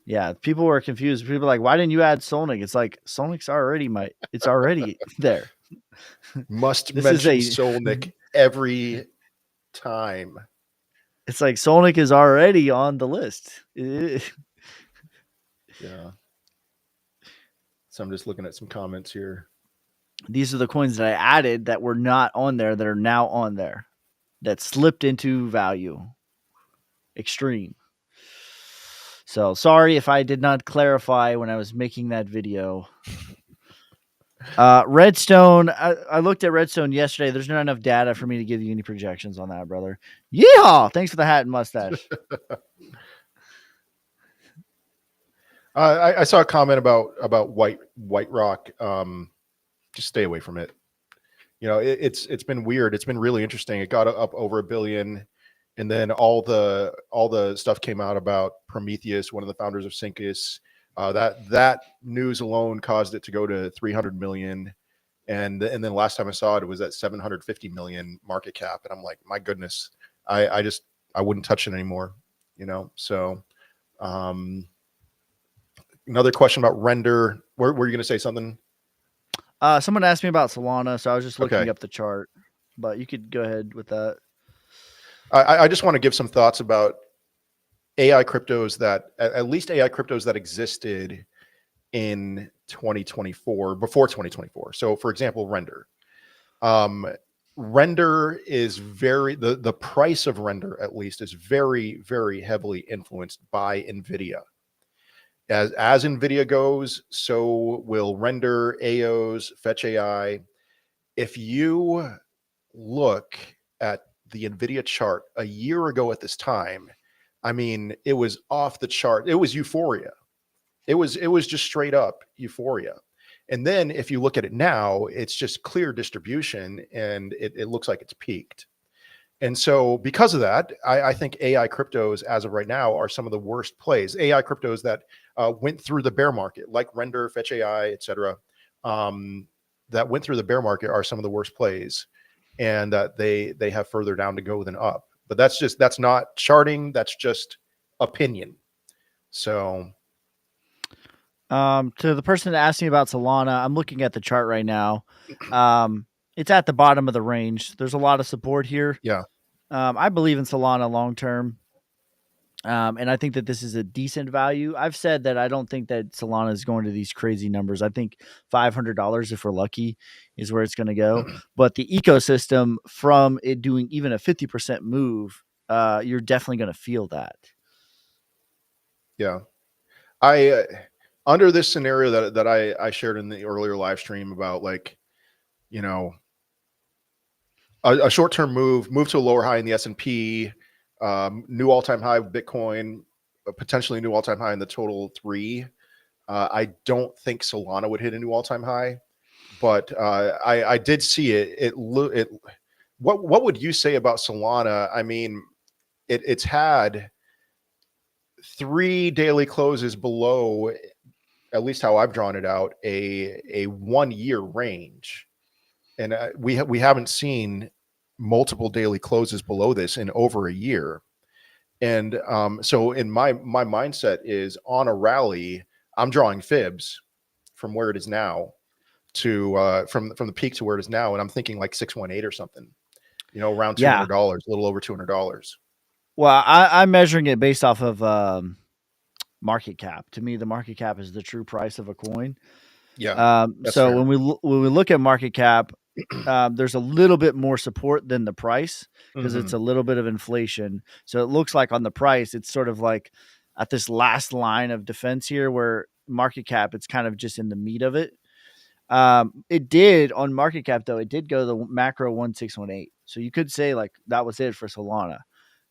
Yeah, people were confused. People were like, why didn't you add Solnic? It's like Solnic's already it's already there. Must mention Solnic every time. It's like Solnic is already on the list. Yeah. So I'm just looking at some comments here. These are the coins that I added that were not on there that are now on there that slipped into value. Extreme. So sorry if I did not clarify when I was making that video. Redstone. I looked at Redstone yesterday. There's not enough data for me to give you any projections on that, brother. Yeehaw! Thanks for the hat and mustache. I saw a comment about White Rock. Just stay away from it. You know, it's been weird. It's been really interesting. It got up over $1 billion. And then all the stuff came out about Prometheus, one of the founders of Syncus. That news alone caused it to go to 300 million, and then last time I saw it was at 750 million market cap, and I'm like, my goodness, I wouldn't touch it anymore, you know. So, another question about Render. Were you going to say something? Someone asked me about Solana, so I was just looking up the chart, but you could go ahead with that. I just want to give some thoughts about AI cryptos that, at least AI cryptos that existed in 2024, before 2024. So for example, Render. Render is the price of Render, at least, is very, very heavily influenced by NVIDIA. As NVIDIA goes, so will Render, AOS, Fetch AI. If you look at the NVIDIA chart a year ago at this time, I mean, it was off the chart. It was euphoria. It was just straight up euphoria. And then if you look at it now, it's just clear distribution, and it looks like it's peaked. And so because of that, I think AI cryptos as of right now are some of the worst plays. AI cryptos that went through the bear market, like Render, Fetch AI, et cetera, that went through the bear market are some of the worst plays, and that they have further down to go than up. But that's not charting. That's just opinion. So, to the person that asked me about Solana, I'm looking at the chart right now. It's at the bottom of the range. There's a lot of support here. Yeah. I believe in Solana long term. And I think that this is a decent value. I've said that I don't think that Solana is going to these crazy numbers. I think $500, if we're lucky, is where it's going to go. But the ecosystem, from it doing even a 50% move, you're definitely going to feel that. Yeah. I under this scenario that I shared in the earlier live stream about, like, you know, a short-term move to a lower high in the S&P, new all-time high of Bitcoin, potentially a new all-time high in the total 3. I don't think Solana would hit a new all-time high, but I did see it. What would you say about Solana? I mean, it's had 3 daily closes below, at least how I've drawn it out, a 1-year range, and we haven't seen multiple daily closes below this in over a year. And so in my mindset is, on a rally, I'm drawing fibs from where it is now to from the peak to where it is now, and I'm thinking like 618 or something, you know, around $200, a little over $200. Well, I'm measuring it based off of market cap. To me, the market cap is the true price of a coin. Yeah, that's So fair. when we look at market cap, there's a little bit more support than the price because it's Mhm. a little bit of inflation. So it looks like on the price, it's sort of like at this last line of defense here, where market cap, it's kind of just in the meat of it. It did on market cap though. It did go to the macro 1618. So you could say like that was it for Solana.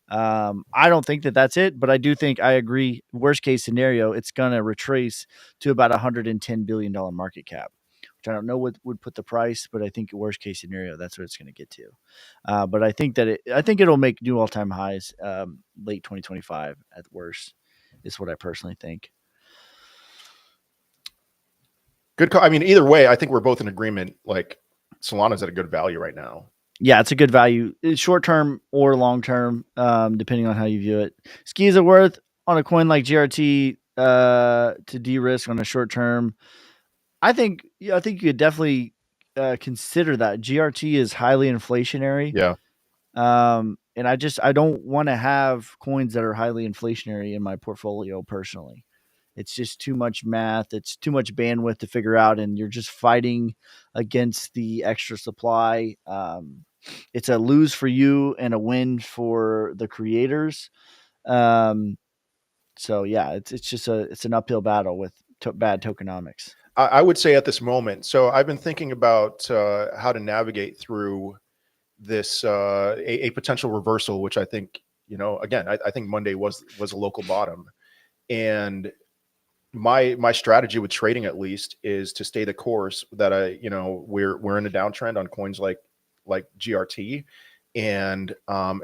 I don't think that that's it, but I do think I agree. Worst case scenario, it's gonna retrace to about $110 billion market cap, which I don't know what would put the price, but I think worst case scenario, that's what it's gonna get to. But I think that I think it'll make new all time highs late 2025 at worst. Is what I personally think. Good call. I mean, either way, I think we're both in agreement. Like Solana's at a good value right now. Yeah, it's a good value, short term or long term, depending on how you view it. Skis are worth on a coin like GRT to de-risk on a short term. I think you could definitely consider that. GRT is highly inflationary, Yeah. and I don't want to have coins that are highly inflationary in my portfolio personally. It's just too much math. It's too much bandwidth to figure out, and you're just fighting against the extra supply. It's a lose for you and a win for the creators. Um, so yeah, it's just it's an uphill battle with bad tokenomics. I would say at this moment. So I've been thinking about how to navigate through this a potential reversal, which I think, you know, again, I think Monday was a local bottom, and my strategy with trading at least is to stay the course. That we're in a downtrend on coins like GRT, and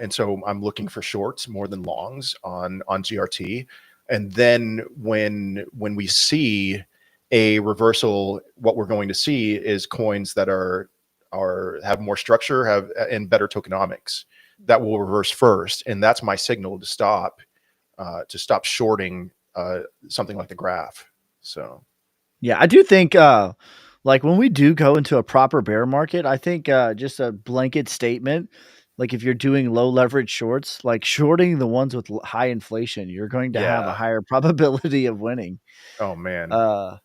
so I'm looking for shorts more than longs on GRT, and then when we see a reversal, what we're going to see is coins that are have more structure, have and better tokenomics that will reverse first, and that's my signal to stop shorting something like the graph. So Yeah, I do think like when we do go into a proper bear market, I think just a blanket statement, like if you're doing low leverage shorts, like shorting the ones with high inflation, you're going to have a yeah. higher probability of winning. Oh man. Uh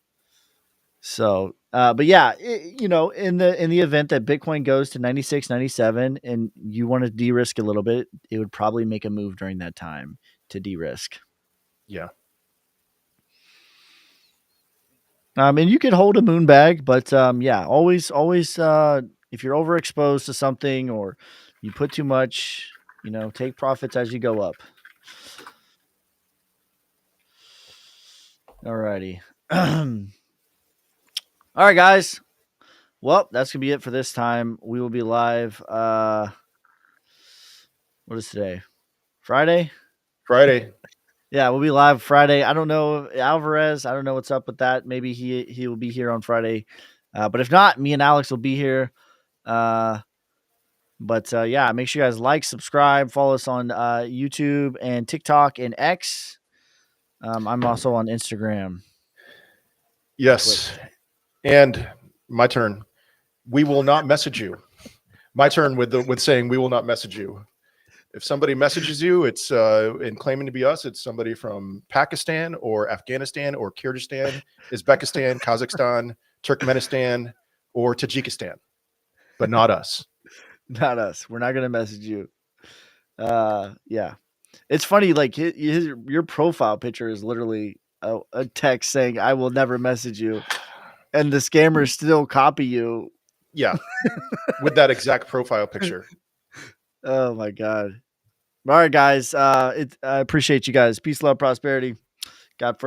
but yeah, you know, in the event that Bitcoin goes to 96, 97 and you want to de-risk a little bit, it would probably make a move during that time to de-risk. Yeah. And you could hold a moon bag, but yeah, always if you're overexposed to something or you put too much, you know, take profits as you go up. Alrighty. All right, guys. Well, that's gonna be it for this time. We will be live. What is today? Friday? Friday. Yeah, we'll be live Friday. I don't know Alvarez. I don't know what's up with that. Maybe he will be here on Friday. But if not, me and Alex will be here. But yeah, make sure you guys like, subscribe, follow us on YouTube and TikTok and X. I'm also on Instagram. Yes. Twitch. And my turn. We will not message you. My turn with saying we will not message you. If somebody messages you, it's in claiming to be us, it's somebody from Pakistan or Afghanistan or Kyrgyzstan, Uzbekistan, Kazakhstan, Turkmenistan, or Tajikistan, but not us. Not us. We're not gonna message you. Yeah, it's funny. Like your profile picture is literally a text saying, "I will never message you," and the scammers still copy you. Yeah, with that exact profile picture. Oh my god! All right, guys. I appreciate you guys. Peace, love, prosperity. God first.